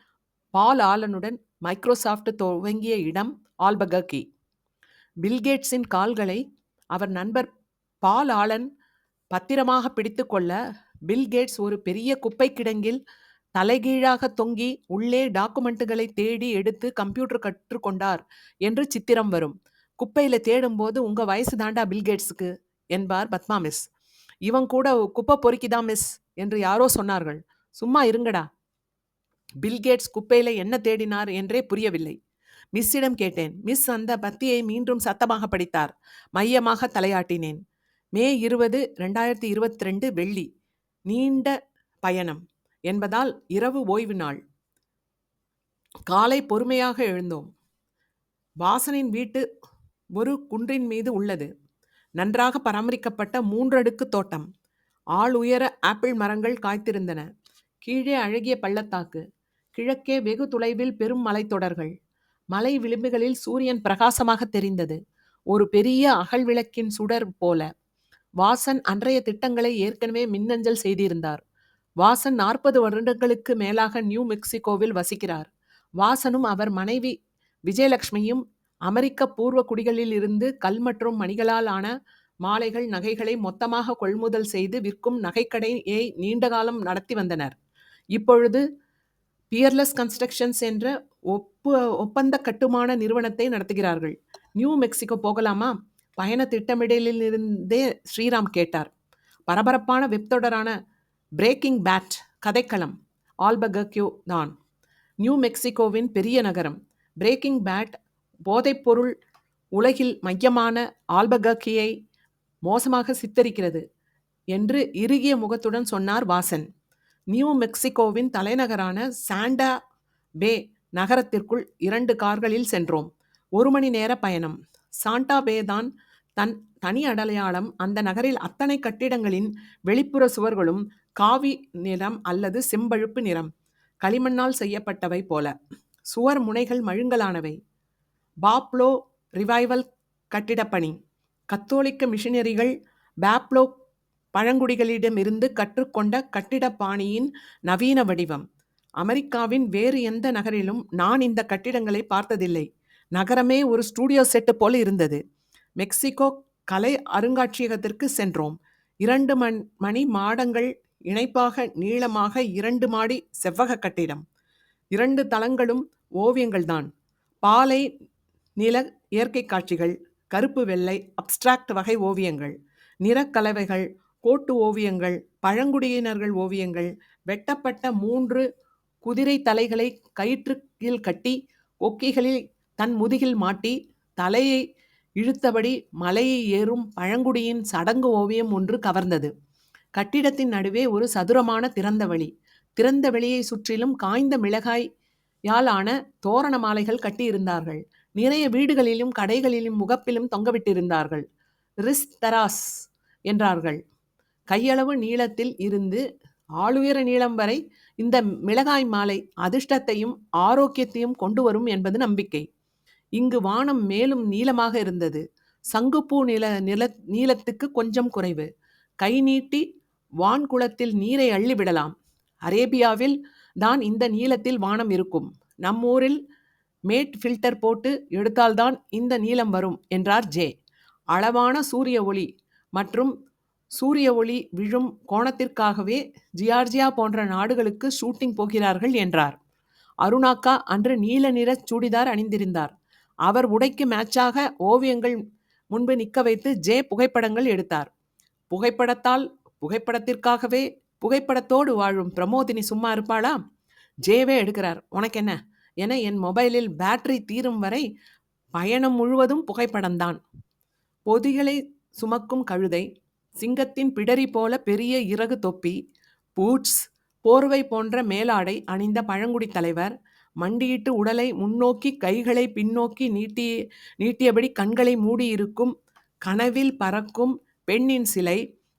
பால் ஆலனுடன் மைக்ரோசாஃப்ட் துவங்கிய இடம் ஆல்பகர்கி. பில்கேட்ஸின் கால்களை அவர் நண்பர் பால் ஆலன் பத்திரமாக பிடித்து கொள்ள பில்கேட்ஸ் ஒரு பெரிய குப்பை கிடங்கில் தலைகீழாக தொங்கி உள்ளே டாக்குமெண்ட்டுகளை தேடி எடுத்து கம்ப்யூட்டர் கற்றுக்கொண்டார் என்று சித்திரம் வரும். குப்பையில தேடும்போது உங்க வயசு தாண்டா பில்கேட்ஸுக்கு என்பார் பத்மா மிஸ். இவன் கூட குப்பை பொறுக்கிதான் மிஸ் என்று யாரோ சொன்னார்கள். சும்மா இருங்கடா. பில்கேட்ஸ் குப்பையில என்ன தேடினார் என்றே புரியவில்லை. மிஸ்ஸிடம் கேட்டேன். மிஸ் அந்த பத்தியை மீண்டும் சத்தமாக படித்தார். மையமாக தலையாட்டினேன். மே 20, 2022 வெள்ளி. நீண்ட பயணம் என்பதால் இரவு ஓய்வு நாள். காலை பொறுமையாக எழுந்தோம். வாசனின் வீட்டு ஒரு குன்றின் மீது உள்ளது. நன்றாக பராமரிக்கப்பட்ட 3 அடுக்கு தோட்டம். ஆள் உயர ஆப்பிள் மரங்கள் காய்த்திருந்தன. கீழே அழகிய பள்ளத்தாக்கு. கிழக்கே வெகு தொலைவில் பெரும் மலைத்தொடர்கள். மலை விளிம்புகளில் சூரியன் பிரகாசமாக தெரிந்தது, ஒரு பெரிய அகல் விளக்கின் சுடர் போல. வாசன் அன்றைய திட்டங்களை ஏற்கனவே மின்னஞ்சல் செய்திருந்தார். வாசன் 40 வருடங்களுக்கு மேலாக நியூ மெக்சிகோவில் வசிக்கிறார். வாசனும் அவர் மனைவி விஜயலட்சுமியும் அமெரிக்க பூர்வ குடிகளில் இருந்து கல் மற்றும் மணிகளால் ஆன மாலைகள், நகைகளை மொத்தமாக கொள்முதல் செய்து விற்கும் நகைக்கடையை நீண்ட காலம் நடத்தி வந்தனர். இப்பொழுது பியர்லெஸ் கன்ஸ்ட்ரக்ஷன்ஸ் என்ற ஒப்பந்த கட்டுமான நிறுவனத்தை நடத்துகிறார்கள். நியூ மெக்சிகோ போகலாமா? பயண திட்டமிடலிலிருந்தே ஸ்ரீராம் கேட்டார். பரபரப்பான வெப்தொடரான பிரேக்கிங் பேட் கதைக்களம் ஆல்பகர்க்யூ தான். நியூ மெக்சிகோவின் பெரிய நகரம். பிரேக்கிங் பேட் போதைப்பொருள் உலகில் மையமான ஆல்பகர்க்கியை மோசமாக சித்தரிக்கிறது என்று இறுகிய முகத்துடன் சொன்னார் வாசன். நியூ மெக்சிகோவின் தலைநகரான சாண்டா பே நகரத்திற்குள் 2 கார்களில் சென்றோம். 1 மணி நேர பயணம். சாண்டா பே தான் தன் தனி அடையாளம். அந்த நகரில் அத்தனை கட்டிடங்களின் வெளிப்புற சுவர்களும் காவி நிறம் அல்லது செம்பழுப்பு நிறம், களிமண்ணால் செய்யப்பட்டவை போல. சுவர் முனைகள் மழுங்கலானவை. Pablo revival கட்டிடப்பணி. கத்தோலிக்க மிஷனரிகள் பாப்லோ பழங்குடிகளிடமிருந்து கற்றுக்கொண்ட கட்டிட பாணியின் நவீன வடிவம். அமெரிக்காவின் வேறு எந்த நகரிலும் நான் இந்த கட்டிடங்களை பார்த்ததில்லை. நகரமே ஒரு ஸ்டூடியோ செட்டு போல இருந்தது. மெக்சிகோ கலை அருங்காட்சியகத்திற்கு சென்றோம். 2 மணி மாடங்கள் இணைப்பாக நீளமாக 2 மாடி செவ்வக கட்டிடம். 2 தளங்களும் ஓவியங்கள்தான். பாலை நில இயற்கை காட்சிகள், கருப்பு வெள்ளை அப்ஸ்ட்ராக்ட் வகை ஓவியங்கள், நிறக்கலவைகள், கோட்டு ஓவியங்கள், பழங்குடியினர்கள் ஓவியங்கள், வெட்டப்பட்ட 3 குதிரை தலைகளை கயிற்றில் கட்டி கொக்கிகளில் தன் முதுகில் மாட்டி தலையை இழுத்தபடி மலையை ஏறும் பழங்குடியின் சடங்கு ஓவியம் ஒன்று கவர்ந்தது. கட்டிடத்தின் நடுவே ஒரு சதுரமான திறந்த வெளி. திறந்த வெளியை சுற்றிலும் காய்ந்த மிளகாயால் ஆன தோரண மாலைகள் கட்டியிருந்தார்கள். நிறைய வீடுகளிலும் கடைகளிலும் முகப்பிலும் தொங்கவிட்டிருந்தார்கள். ரிஸ் தராஸ் என்றார்கள். கையளவு நீளத்தில் இருந்து ஆளுயர நீளம் வரை இந்த மிளகாய் மாலை அதிர்ஷ்டத்தையும் ஆரோக்கியத்தையும் கொண்டு வரும் என்பது நம்பிக்கை. இங்கு வானம் மேலும் நீளமாக இருந்தது. சங்குப்பூ நீளத்துக்கு கொஞ்சம் குறைவு. கை நீட்டி வான்குளத்தில் நீரை அள்ளிவிடலாம். அரேபியாவில் தான் இந்த நீளத்தில் வானம் இருக்கும். நம்மூரில் மேட் ஃபில்டர் போட்டு எடுத்தால்தான் இந்த நீளம் வரும் என்றார் ஜே. அளவான சூரிய ஒளி மற்றும் சூரிய ஒளி விழும் கோணத்திற்காகவே ஜியார்ஜியா போன்ற நாடுகளுக்கு ஷூட்டிங் போகிறார்கள் என்றார். அருணாக்கா அன்று நீல நிற சூடிதார் அணிந்திருந்தார். அவர் உடைக்கு மேட்சாக ஓவியங்கள் முன்பு நிற்க வைத்து ஜே புகைப்படங்கள் எடுத்தார். புகைப்படத்திற்காகவே புகைப்படத்தோடு வாழும் பிரமோதினி சும்மா இருப்பாளா? ஜேவே எடுக்கிறார். உனக்கு என்ன என என் மொபைலில் பேட்டரி தீரும் வரை பயணம் முழுவதும் புகைப்படம்தான். பொதிகளை சுமக்கும் கழுதை, சிங்கத்தின் பிடரி போல பெரிய இறகு தொப்பி, பூட்ஸ், போர்வை போன்ற மேலாடை அணிந்த பழங்குடி தலைவர், மண்டியிட்டு உடலை முன்னோக்கி கைகளை பின்னோக்கி நீட்டியபடி கண்களை மூடியிருக்கும் கனவில் பறக்கும் பெண்ணின் சிலை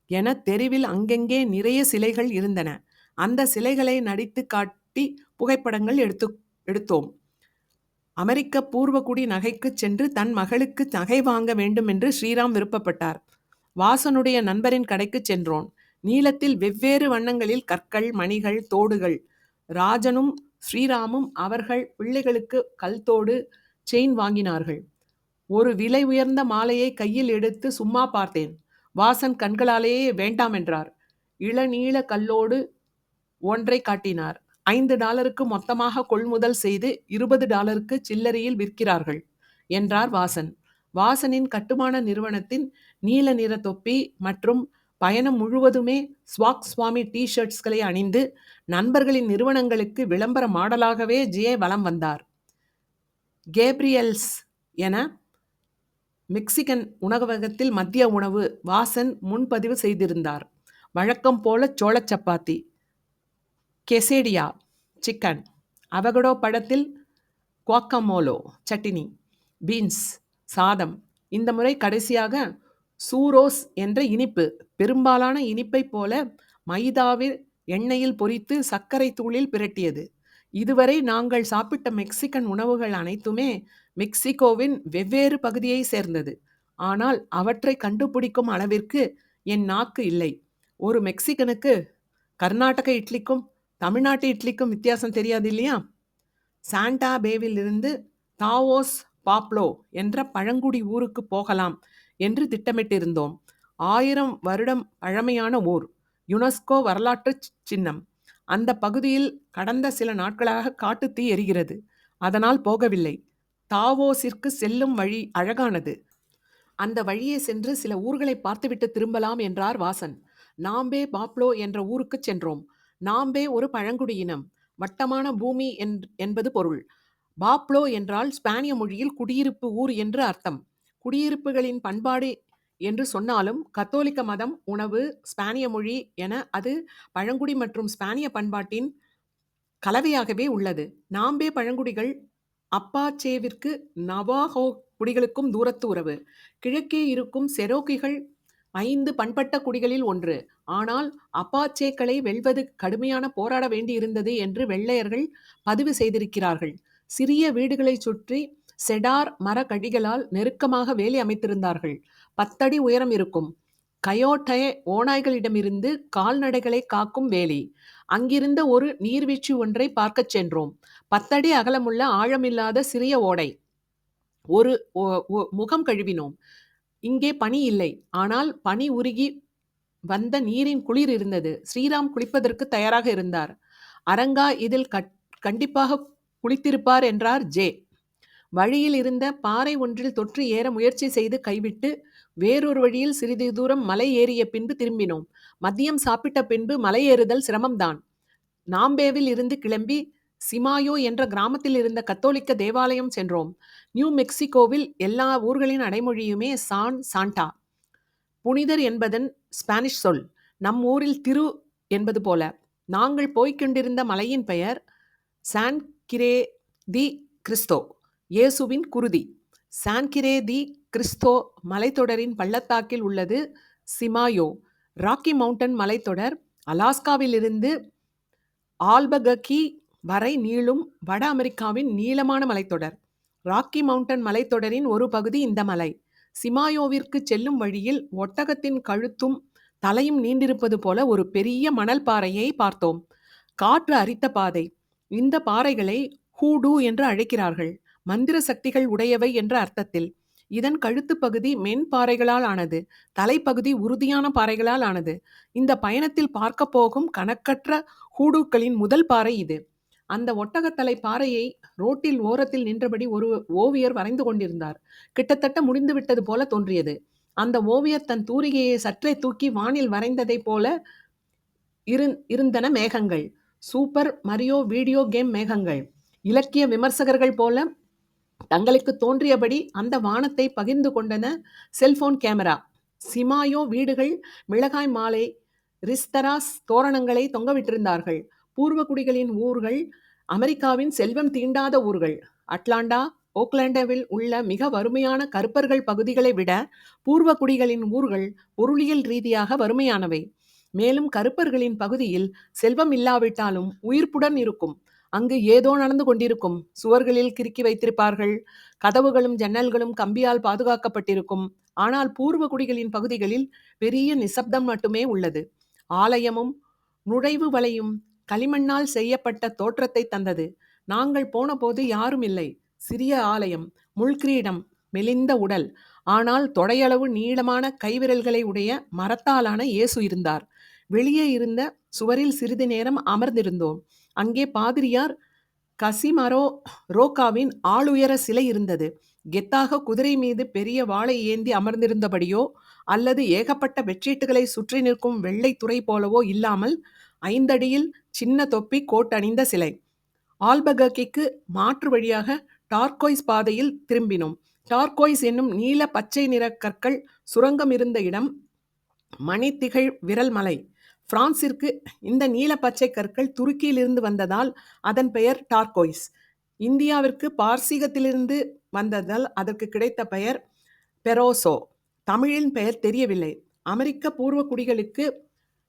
என தெருவில் அங்கெங்கே நிறைய சிலைகள் இருந்தன. அந்த சிலைகளை நடித்து காட்டி புகைப்படங்கள் எடுத்தோம். அமெரிக்க பூர்வகுடி நகைக்கு சென்று தன் மகளுக்கு நகை வாங்க வேண்டும் என்று ஸ்ரீராம் விருப்பப்பட்டார். வாசனுடைய நண்பரின் கடைக்கு சென்றோம். நீளத்தில் வெவ்வேறு வண்ணங்களில் கற்கள், மணிகள், தோடுகள். ராஜனும் ஸ்ரீராமும் அவர்கள் பிள்ளைகளுக்கு கல்தோடு செயின் வாங்கினார்கள். ஒரு விலை உயர்ந்த மாலையை கையில் எடுத்து சும்மா பார்த்தேன். வாசன் கண்களாலேயே வேண்டாம் என்றார். இளநீள கல்லோடு ஒன்றை காட்டினார். $5 மொத்தமாக கொள்முதல் செய்து $20 சில்லறையில் விற்கிறார்கள் என்றார் வாசன். வாசனின் கட்டுமான நிறுவனத்தின் நீல நிற தொப்பி மற்றும் பயணம் முழுவதுமே ஸ்வாக் சுவாமி டி-ஷர்ட்ஸ்களை அணிந்து நண்பர்களின் நிறுவனங்களுக்கு விளம்பர மாடலாகவே ஜே வலம் வந்தார். கேப்ரியல்ஸ் என மெக்சிகன் உணவகத்தில் மதிய உணவு வாசன் முன்பதிவு செய்திருந்தார். வழக்கம் போல சோளச் சப்பாத்தி, கெசேடியா, சிக்கன், அவகடோ படத்தில் குவாக்கமோலோ, சட்டினி, பீன்ஸ், சாதம். இந்த முறை கடைசியாக சூரோஸ் என்ற இனிப்பு. பெரும்பாலான இனிப்பை போல மைதாவில் எண்ணெயில் பொரித்து சர்க்கரை தூளில் பிரட்டியது. இதுவரை நாங்கள் சாப்பிட்ட மெக்சிகன் உணவுகள் அனைத்துமே மெக்சிகோவின் வெவ்வேறு பகுதியை சேர்ந்தது. ஆனால் அவற்றை கண்டுபிடிக்கும் அளவிற்கு என் நாக்கு இல்லை. ஒரு மெக்சிகனுக்கு கர்நாடக இட்லிக்கும் தமிழ்நாட்டு இட்லிக்கும் வித்தியாசம் தெரியாது இல்லையா? சாண்டா பேவில் இருந்து தாவோஸ் பாப்லோ என்ற பழங்குடி ஊருக்கு போகலாம் என்று திட்டமிட்டிருந்தோம். 1000 வருடம் பழமையான ஊர், யுனெஸ்கோ வரலாற்று சின்னம். அந்த பகுதியில் கடந்த சில நாட்களாக காட்டுத்தீ எரிகிறது. அதனால் போகவில்லை. தாவோஸிற்கு செல்லும் வழி அழகானது. அந்த வழியே சென்று சில ஊர்களை பார்த்துவிட்டு திரும்பலாம் என்றார் வாசன். நாம்பே பாப்லோ என்ற ஊருக்கு சென்றோம். நாம்பே ஒரு பழங்குடியினம், வட்டமான பூமி என்பது பொருள். பாப்லோ என்றால் ஸ்பானிய மொழியில் குடியிருப்பு ஊர் என்று அர்த்தம். குடியிருப்புகளின் பண்பாடு என்று சொன்னாலும் கத்தோலிக்க மதம், உணவு, ஸ்பானிய மொழி என அது பழங்குடி மற்றும் ஸ்பானிய பண்பாட்டின் கலவையாகவே உள்ளது. நாம்பே பழங்குடிகள் அப்பாச்சேவிற்கு நவாஹோ குடிகளுக்கும் தூரத்து உறவு. கிழக்கே இருக்கும் செரோக்கிகள் 5 பண்பட்ட குடிகளில் ஒன்று. ஆனால் அப்பாச்சேக்களை வெல்வது கடுமையான போராட வேண்டியிருந்தது என்று வெள்ளையர்கள் பதிவு செய்திருக்கிறார்கள். சிறிய வீடுகளை சுற்றி செடார் மர கடிகளால் நெருக்கமாக வேலி அமைத்திருந்தார்கள். 10 அடி உயரம் இருக்கும். கயோட்டே ஓநாய்களிடமிருந்து கால்நடைகளை காக்கும் வேலி. அங்கிருந்த ஒரு நீர்வீழ்ச்சி ஒன்றை பார்க்கச் சென்றோம். 10 அடி அகலமுள்ள ஆழமில்லாத சிறிய ஓடை. ஒரு முகம் கழுவினோம். இங்கே பனி இல்லை. ஆனால் பனி உருகி வந்த நீரின் குளிர் இருந்தது. ஸ்ரீராம் குளிப்பதற்கு தயாராக இருந்தார். அரங்கா இதில் கண்டிப்பாக குளித்திருப்பார் என்றார் ஜே. வழியில் இருந்த பாறை ஒன்றில் தொற்று ஏற முயற்சி செய்து கைவிட்டு வேறொரு வழியில் சிறிது தூரம் மலை ஏறிய பின்பு திரும்பினோம். மதியம் சாப்பிட்ட பின்பு மலை ஏறுதல் சிரமம்தான். நாம்பேவில் இருந்து கிளம்பி சிமாயோ என்ற கிராமத்தில் இருந்த கத்தோலிக்க தேவாலயம் சென்றோம். நியூ மெக்சிகோவில் எல்லா ஊர்களின் அடைமொழியுமே சாண்டா. புனிதர் என்பதன் ஸ்பானிஷ் சொல். நம் ஊரில் திரு என்பது போல. நாங்கள் போய்கொண்டிருந்த மலையின் பெயர் சான் கிரே தி கிறிஸ்தோ, இயேசுவின் குருதி. சான் கிரே தி கிறிஸ்தோ மலைத்தொடரின் பள்ளத்தாக்கில் உள்ளது சிமாயோ. ராக்கி மவுண்டன் மலைத்தொடர் அலாஸ்காவிலிருந்து ஆல்பகக்கி வரை நீளும் வட அமெரிக்காவின் நீளமான மலைத்தொடர். ராக்கி மவுண்டன் மலைத்தொடரின் ஒரு பகுதி இந்த மலை. சிமாயோவிற்கு செல்லும் வழியில் ஒட்டகத்தின் கழுத்தும் தலையும் நீண்டிருப்பது போல ஒரு பெரிய மணல் பாறையை பார்த்தோம். காற்று அரித்த பாதை. இந்த பாறைகளை ஹூடு என்று அழைக்கிறார்கள். மந்திர சக்திகள் உடையவை என்ற அர்த்தத்தில். இதன் கழுத்து பகுதி மென் பாறைகளால் ஆனது, தலைப்பகுதி உறுதியான பாறைகளால் ஆனது. இந்த பயணத்தில் பார்க்க போகும் கணக்கற்ற ஹூடுக்களின் முதல் பாறை இது. அந்த ஒட்டகத்தலை பாறையை ரோட்டில் ஓரத்தில் நின்றபடி ஒரு ஓவியர் வரைந்து கொண்டிருந்தார். கிட்டத்தட்ட முடிந்துவிட்டது போல தோன்றியது. அந்த ஓவியர் தன் தூரிகையை சற்றே தூக்கி வானில் வரைந்ததைப் போல இருந்தன மேகங்கள். சூப்பர் மரியோ வீடியோ கேம் மேகங்கள். இலக்கிய விமர்சகர்கள் போல தங்களுக்கு தோன்றியபடி அந்த வானத்தை பகிர்ந்து கொண்டன செல்போன் கேமரா. சிமாயோ வீடுகள் மிளகாய் மாலை ரிஸ்தராஸ் தோரணங்களை தொங்கவிட்டிருந்தார்கள். பூர்வகுடிகளின் ஊர்கள் அமெரிக்காவின் செல்வம் தீண்டாத ஊர்கள். அட்லாண்டா ஓக்லாண்டாவில் உள்ள மிக வறுமையான கருப்பர்கள் பகுதிகளை விட பூர்வகுடிகளின் ஊர்கள் பொருளியல் ரீதியாக வறுமையானவை. மேலும் கருப்பர்களின் பகுதியில் செல்வம் இல்லாவிட்டாலும் உயிர்ப்புடன் இருக்கும். அங்கு ஏதோ நடந்து கொண்டிருக்கும். சுவர்களில் கிறுக்கி வைத்திருப்பார்கள். கதவுகளும் ஜன்னல்களும் கம்பியால் பாதுகாக்கப்பட்டிருக்கும். ஆனால் பூர்வகுடிகளின் பகுதிகளில் பெரிய நிசப்தம் மட்டுமே உள்ளது. ஆலயமும் நுழைவு வலையும் களிமண்ணால் செய்யப்பட்ட தோற்றத்தை தந்தது. நாங்கள் போனபோது யாரும் இல்லை. சிறிய ஆலயம், முள்கிரீடம், மெலிந்த உடல், ஆனால் தொடையளவு நீளமான கைவிரல்களை உடைய மரத்தாலான இயேசு இருந்தார். வெளியே இருந்த சுவரில் சிறிது நேரம் அமர்ந்திருந்தோம். அங்கே பாதிரியார் கசிமரோ ரோக்காவின் ஆளுயர சிலை இருந்தது. கெத்தாக குதிரை மீது பெரிய வாளை ஏந்தி அமர்ந்திருந்தபடியோ அல்லது ஏகப்பட்ட பெட்ஷீட்டுகளை சுற்றி நிற்கும் வெள்ளை துறை போலவோ இல்லாமல் 5 அடியில் சின்ன தொப்பி கோட்டணிந்த சிலை. ஆல்பகர்கிக்கு மாற்று வழியாக டார்கோய்ஸ் பாதையில் திரும்பினோம். டார்கோய்ஸ் என்னும் நீல பச்சை நிற கற்கள் சுரங்கம் இருந்த இடம் மணித்திகழ் விரல் மலை. பிரான்சிற்கு இந்த நீல பச்சை கற்கள் துருக்கியிலிருந்து வந்ததால் அதன் பெயர் டார்கோய்ஸ். இந்தியாவிற்கு பார்சீகத்திலிருந்து வந்ததால் அதற்கு கிடைத்த பெயர் பெரோசோ. தமிழின் பெயர் தெரியவில்லை. அமெரிக்க பூர்வ குடிகளுக்கு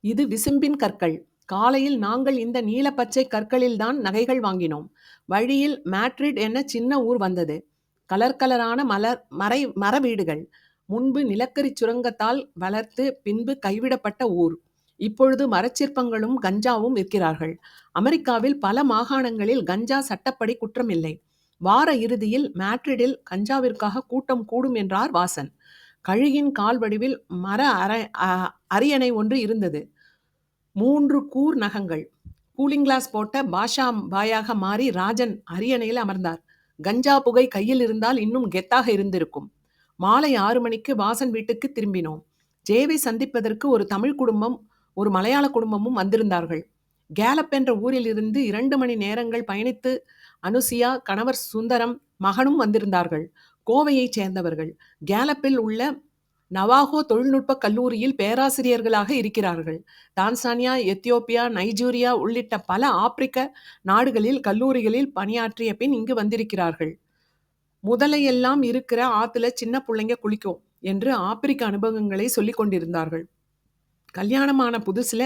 இது விசும்பின் கற்கள். காலையில் நாங்கள் இந்த நீல பச்சை கற்களில்தான் நகைகள் வாங்கினோம். வழியில் மேட்ரிட் என சின்ன ஊர் வந்தது. கலர் கலரான மர வீடுகள். முன்பு நிலக்கரி சுரங்கத்தால் வளர்த்து பின்பு கைவிடப்பட்ட ஊர். இப்பொழுது மரச்சிற்பங்களும் கஞ்சாவும் விற்கிறார்கள். அமெரிக்காவில் பல மாகாணங்களில் கஞ்சா சட்டப்படி குற்றமில்லை. வார இறுதியில் மேட்ரிடில் கஞ்சாவிற்காக கூட்டம் கூடும் என்றார் வாசன். கழுகின் கால் வடிவில் மர அரியணை ஒன்று இருந்தது. 3 கூர் நகங்கள். கூலிங் கிளாஸ் போட்ட பாஷா பாயாக மாறி ராஜன் அரியணையில் அமர்ந்தார். கஞ்சா புகை கையில் இருந்தால் இன்னும் கெத்தாக இருந்திருக்கும். மாலை 6 மணிக்கு வாசன் வீட்டுக்கு திரும்பினோம். ஜேவை சந்திப்பதற்கு ஒரு தமிழ் குடும்பம் ஒரு மலையாள குடும்பமும் வந்திருந்தார்கள். கேலப் என்ற ஊரில் இருந்து 2 மணி நேரங்கள் பயணித்து அனுசியா, கணவர் சுந்தரம், மகனும் வந்திருந்தார்கள். கோவையைச் சேர்ந்தவர்கள். கேலப்பில் உள்ள நவாகோ தொழில்நுட்ப கல்லூரியில் பேராசிரியர்களாக இருக்கிறார்கள். டான்சானியா, எத்தியோப்பியா, நைஜீரியா உள்ளிட்ட பல ஆப்பிரிக்க நாடுகளில் கல்லூரிகளில் பணியாற்றிய பின் இங்கு வந்திருக்கிறார்கள். முதலையெல்லாம் இருக்கிற ஆத்துல சின்ன பிள்ளைங்க குளிக்கும் என்று ஆப்பிரிக்க அனுபவங்களை சொல்லி கொண்டிருந்தார்கள். கல்யாணமான புதுசுல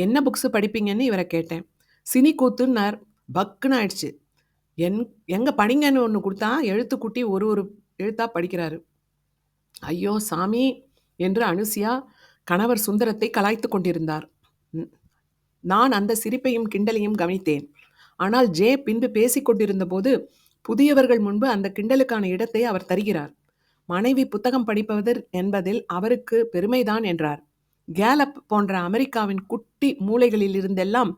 என்ன புக்ஸ் படிப்பீங்கன்னு இவரை கேட்டேன். சினி கூத்துன்னார். பக்குன்னு ஆயிடுச்சு. எங்க படிங்கன்னு ஒன்று கொடுத்தா எழுத்துக்குட்டி ஒரு எழுத்தா படிக்கிறாரு. ஐயோ சாமி என்று அனுசியா கணவர் சுந்தரத்தை கலாய்த்து கொண்டிருந்தார். நான் அந்த சிரிப்பையும் கிண்டலையும் கவனித்தேன். ஆனால் ஜே பின்பு பேசிக்கொண்டிருந்த போது புதியவர்கள் முன்பு அந்த கிண்டலுக்கான இடத்தை அவர் தருகிறார். மனைவி புத்தகம் படிப்பவர் என்பதில் அவருக்கு பெருமைதான் என்றார். கேலப் போன்ற அமெரிக்காவின் குட்டி மூலைகளில் இருந்தெல்லாம்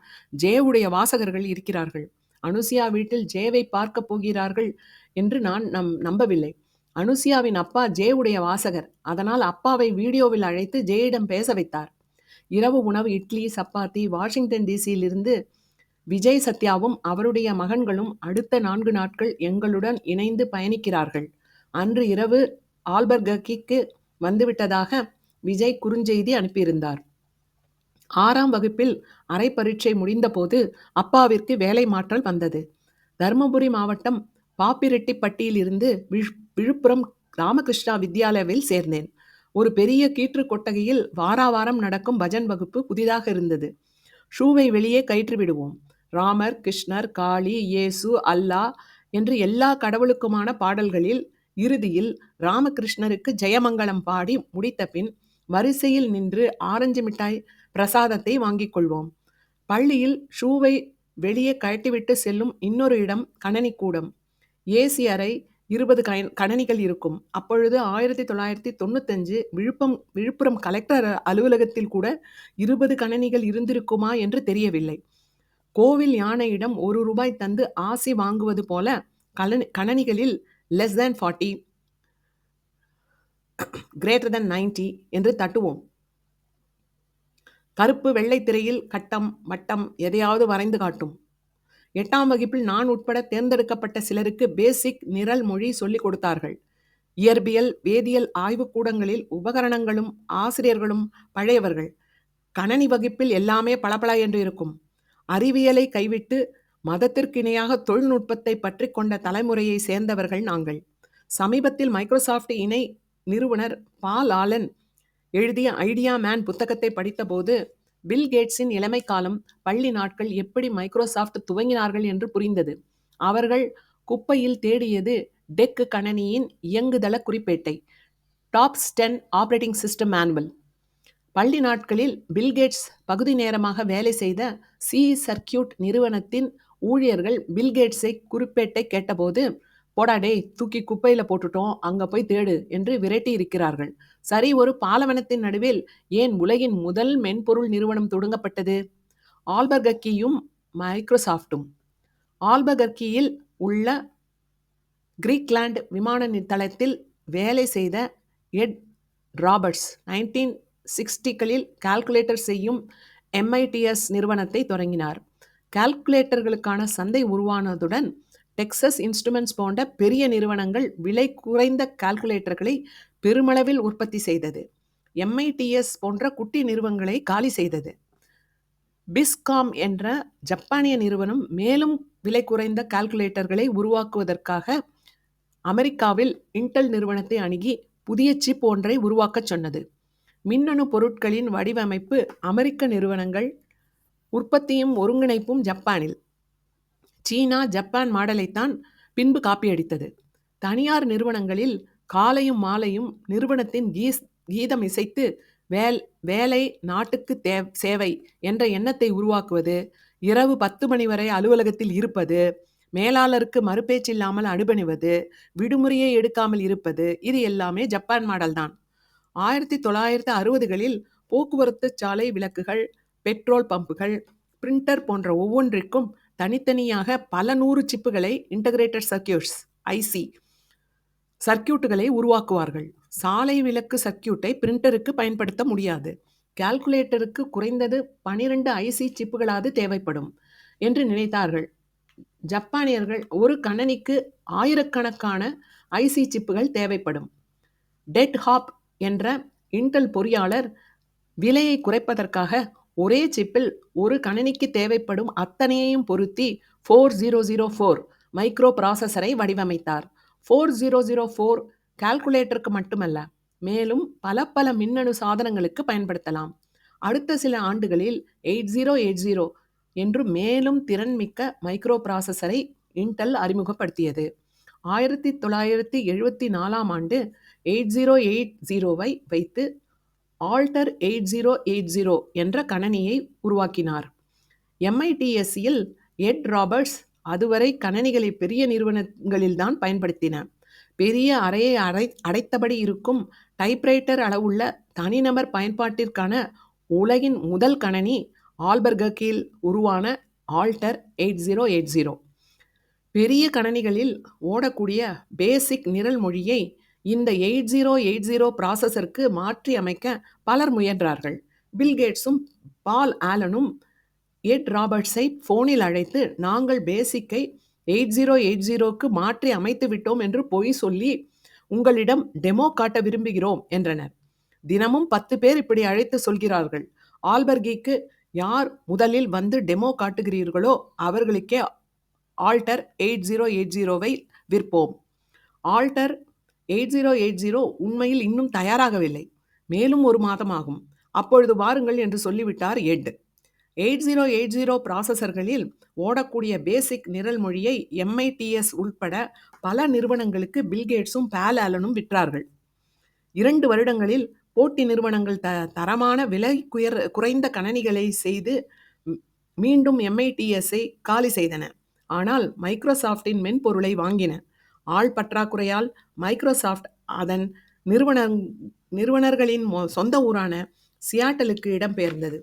ஜேவுடைய வாசகர்கள் இருக்கிறார்கள். அனுசியா வீட்டில் ஜேவை பார்க்க போகிறார்கள் என்று நான் நம்பவில்லை. அனுசியாவின் அப்பா ஜேவுடைய வாசகர். அதனால் அப்பாவை வீடியோவில் அழைத்து ஜேயிடம் பேச வைத்தார். இரவு உணவு இட்லி, சப்பாத்தி. வாஷிங்டன் டிசியிலிருந்து விஜய் சத்யாவும் அவருடைய மகன்களும் அடுத்த 4 நாட்கள் எங்களுடன் இணைந்து பயணிக்கிறார்கள். அன்று இரவு ஆல்பர்கர்கிக்கு வந்துவிட்டதாக விஜய் குறுஞ்செய்தி அனுப்பியிருந்தார். 6ஆம் வகுப்பில் அரை பரீட்சை முடிந்தபோது அப்பாவிற்கு வேலை மாற்றல் வந்தது. தருமபுரி மாவட்டம் பாப்பிரெட்டிப்பட்டியில் இருந்து விழுப்புரம் ராமகிருஷ்ணா வித்யாலயாவில் சேர்ந்தேன். ஒரு பெரிய கீற்று கொட்டகையில் வாராவாரம் நடக்கும் பஜன் வகுப்பு புதிதாக இருந்தது. ஷூவை வெளியே கயிற்று விடுவோம். ராமர், கிருஷ்ணர், காளி, இயேசு, அல்லா என்று எல்லா கடவுளுக்குமான பாடல்களில் இறுதியில் ராமகிருஷ்ணருக்கு ஜெயமங்கலம் பாடி முடித்த பின் வரிசையில் நின்று ஆரஞ்சு மிட்டாய் பிரசாதத்தை வாங்கிக் கொள்வோம். பள்ளியில் ஷூவை வெளியே கழட்டிவிட்டு செல்லும் இன்னொரு இடம் கணனிக்கூடம். ஏசி அறை 20 கணனிகள் இருக்கும். அப்பொழுது 1995 விழுப்புரம் கலெக்டர் அலுவலகத்தில் கூட 20 கணனிகள் இருந்திருக்குமா என்று தெரியவில்லை. கோவில் யானையிடம் ₹1 தந்து ஆசி வாங்குவது போல கணனிகளில் less than 40, greater than 90 என்று தட்டுவோம். கருப்பு வெள்ளை திரையில் கட்டம் வட்டம் எதையாவது வரைந்து காட்டும். 8ஆம் வகுப்பில் நான் உட்பட தேர்ந்தெடுக்கப்பட்ட சிலருக்கு பேசிக் நிரல் மொழி சொல்லிக் கொடுத்தார்கள். இயற்பியல் வேதியியல் ஆய்வுக்கூடங்களில் உபகரணங்களும் ஆசிரியர்களும் பழையவர்கள். கணனி வகுப்பில் எல்லாமே பளபள என்று இருக்கும். அறிவியலை கைவிட்டு மதத்திற்கு இணையாக தொழில்நுட்பத்தை பற்றி கொண்ட தலைமுறையை சேர்ந்தவர்கள் நாங்கள். சமீபத்தில் மைக்ரோசாஃப்ட் இணை நிறுவனர் பால் ஆலன் எழுதிய ஐடியா மேன் புத்தகத்தை படித்தபோது பில் கேட்ஸின் இளமை காலம், பள்ளி நாட்கள், எப்படி மைக்ரோசாஃப்ட் துவங்கினார்கள் என்று புரிந்தது. அவர்கள் குப்பையில் தேடியது டெக் கணனியின் இயங்குதள குறிப்பேட்டை, டாப்ஸ் 10 ஆப்ரேட்டிங் சிஸ்டம் மேனுவல். பள்ளி நாட்களில் பில்கேட்ஸ் பகுதி நேரமாக வேலை செய்த சி சர்க்கியூட் நிறுவனத்தின் ஊழியர்கள் பில்கேட்ஸை குறிப்பேட்டை கேட்டபோது, போடா டேய், தூக்கி குப்பையில் போட்டுட்டோம், அங்கே போய் தேடு என்று விரட்டி இருக்கிறார்கள். சரி, ஒரு பாலைவனத்தின் நடுவில் ஏன் உலகின் முதல் மென்பொருள் நிறுவனம் தொடங்கப்பட்டது? ஆல்பர்கக்கியும் மைக்ரோசாஃப்டும். ஆல்பர்கக்கியில் உள்ள கிரீக்லாந்து விமான தளத்தில் வேலை செய்த எட் ராபர்ட்ஸ் 1960களில் கால்குலேட்டர் செய்யும் MITS நிறுவனத்தை தொடங்கினார். கால்குலேட்டர்களுக்கான சந்தை உருவானதுடன் டெக்சஸ் இன்ஸ்ட்ருமெண்ட்ஸ் போன்ற பெரிய நிறுவனங்கள் விலை குறைந்த கால்குலேட்டர்களை பெருமளவில் உற்பத்தி செய்தது. MITS போன்ற குட்டி நிறுவனங்களை காலி செய்தது. பிஸ்காம் என்ற ஜப்பானிய நிறுவனம் மேலும் விலை குறைந்த கால்குலேட்டர்களை உருவாக்குவதற்காக அமெரிக்காவில் இன்டெல் நிறுவனத்தை அணுகி புதிய சிப் ஒன்றை உருவாக்கச் சொன்னது. மின்னணு பொருட்களின் வடிவமைப்பு அமெரிக்க நிறுவனங்கள், உற்பத்தியும் ஒருங்கிணைப்பும் ஜப்பானில். சீனா ஜப்பான் மாடலைத்தான் பின்பு காப்பியடித்தது. தனியார் நிறுவனங்களில் காலையும் மாலையும் நிறுவனத்தின் கீதம் இசைத்து வேலை நாட்டுக்கு சேவை என்ற எண்ணத்தை உருவாக்குவது, இரவு 10 மணி வரை அலுவலகத்தில் இருப்பது, மேலாளருக்கு மறுபேச்சில்லாமல் அனுபணிவது, விடுமுறையை எடுக்காமல் இருப்பது, இது எல்லாமே ஜப்பான் மாடல் தான். 1960களில் போக்குவரத்து சாலை விளக்குகள், பெட்ரோல் பம்புகள், பிரிண்டர் போன்ற ஒவ்வொன்றிற்கும் தனித்தனியாக பல 100 சிப்புகளை, இன்டகிரேட்டட் சர்க்கியூட்ஸ் IC சர்க்கியூட்டுகளை உருவாக்குவார்கள். சாலை விளக்கு சர்க்கியூட்டை பிரிண்டருக்கு பயன்படுத்த முடியாது. கால்குலேட்டருக்கு குறைந்தது 12 IC சிப்புகளாவது தேவைப்படும் என்று நினைத்தார்கள் ஜப்பானியர்கள். ஒரு கணனிக்கு ஆயிரக்கணக்கான IC சிப்புகள் தேவைப்படும். டெட் ஹாப் என்ற இன்டெல் பொறியாளர் விலையை குறைப்பதற்காக ஒரே சிப்பில் ஒரு கணனிக்கு தேவைப்படும் அத்தனையையும் பொருத்தி 4004 மைக்ரோ ப்ராசஸரை வடிவமைத்தார். 4004 கால்குலேட்டருக்கு மட்டுமல்ல, மேலும் பல மின்னணு சாதனங்களுக்கு பயன்படுத்தலாம். அடுத்த சில ஆண்டுகளில் 8080 என்று மேலும் திறன்மிக்க மைக்ரோ ப்ராசஸரை இன்டெல் அறிமுகப்படுத்தியது. 1974ஆம் ஆண்டு 8080வை வைத்து ஆல்டர் 8080 என்ற கணனியை உருவாக்கினார். MITSயில் எட் ராபர்ட்ஸ் அதுவரை கணனிகளை பெரிய நிறுவனங்களில்தான் பயன்படுத்தின. பெரிய அறையை அடைத்தபடி இருக்கும் டைப்ரைட்டர் அளவுள்ள தனிநபர் பயன்பாட்டிற்கான உலகின் முதல் கணனி ஆல்பர்கக்கியில் உருவான ஆல்டர் 8080. பெரிய கணனிகளில் ஓடக்கூடிய பேசிக் நிரல் மொழியை இந்த 8080 ப்ராசஸருக்கு மாற்றி அமைக்க பலர் முயன்றார்கள். பில்கேட்ஸும் பால் ஆலனும் எட் ராபர்ட்ஸை போனில் அழைத்து, நாங்கள் பேசிக்கை 8080க்கு மாற்றி அமைத்து விட்டோம் என்று பொய் சொல்லி உங்களிடம் டெமோ காட்ட விரும்புகிறோம் என்றனர். தினமும் 10 பேர் இப்படி அழைத்து சொல்கிறார்கள். ஆல்பர்கிக்கு யார் முதலில் வந்து டெமோ காட்டுகிறீர்களோ அவர்களுக்கே ஆல்டர் 8080வை விற்போம். ஆல்டர் 8080 உண்மையில் இன்னும் தயாராகவில்லை. மேலும் 1 மாதம் ஆகும். அப்பொழுது வாருங்கள் என்று சொல்லிவிட்டார் எட். 8080 ப்ராசஸர்களில் ஓடக்கூடிய பேசிக் நிரல் மொழியை MITS உள்பட பல நிறுவனங்களுக்கு பில்கேட்ஸும் பால் ஆலனும் விற்றார்கள். 2 வருடங்களில் போட்டி நிறுவனங்கள் தரமான விலை குறைந்த கணனிகளை செய்து மீண்டும் MITSஐ காலி செய்தன. ஆனால் மைக்ரோசாஃப்டின் மென்பொருளை வாங்கின. ஆள் பற்றாக்குறையால் மைக்ரோசாஃப்ட் அதன் நிறுவன நிறுவனர்களின் சொந்த ஊரான சியாட்டலுக்கு இடம்பெயர்ந்தது.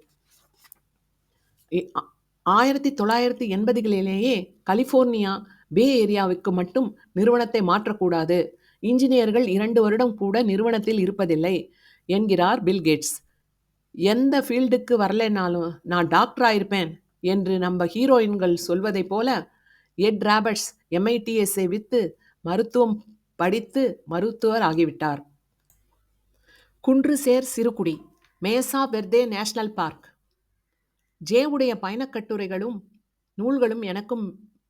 1980களிலேயே கலிபோர்னியா பே ஏரியாவுக்கு மட்டும் நிறுவனத்தை மாற்றக்கூடாது, இன்ஜினியர்கள் 2 வருடம் கூட நிறுவனத்தில் இருப்பதில்லை என்கிறார் பில் கேட்ஸ். எந்த ஃபீல்டுக்கு வரலைனாலும் நான் டாக்டர் ஆயிருப்பேன் என்று நம்ம ஹீரோயின்கள் சொல்வதை போல எட் ராபர்ட்ஸ் MITSஐ வித்து மருத்துவம் படித்து மருத்துவர் ஆகிவிட்டார். குன்றுசேர் சிறுகுடி, மேசா வெர்தே நேஷனல் பார்க். ஜேவுடைய பயணக்கட்டுரைகளும் நூல்களும் எனக்கும்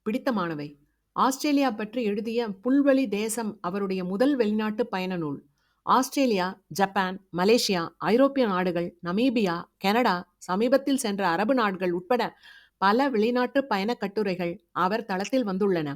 பிடித்தமானவை. ஆஸ்திரேலியா பற்றி எழுதிய புல்வெளி தேசம் அவருடைய முதல் வெளிநாட்டு பயண நூல். ஆஸ்திரேலியா, ஜப்பான், மலேசியா, ஐரோப்பிய நாடுகள், நமீபியா, கனடா, சமீபத்தில் சென்ற அரபு நாடுகள் உட்பட பல வெளிநாட்டு பயண கட்டுரைகள் அவர் தளத்தில் வந்துள்ளன.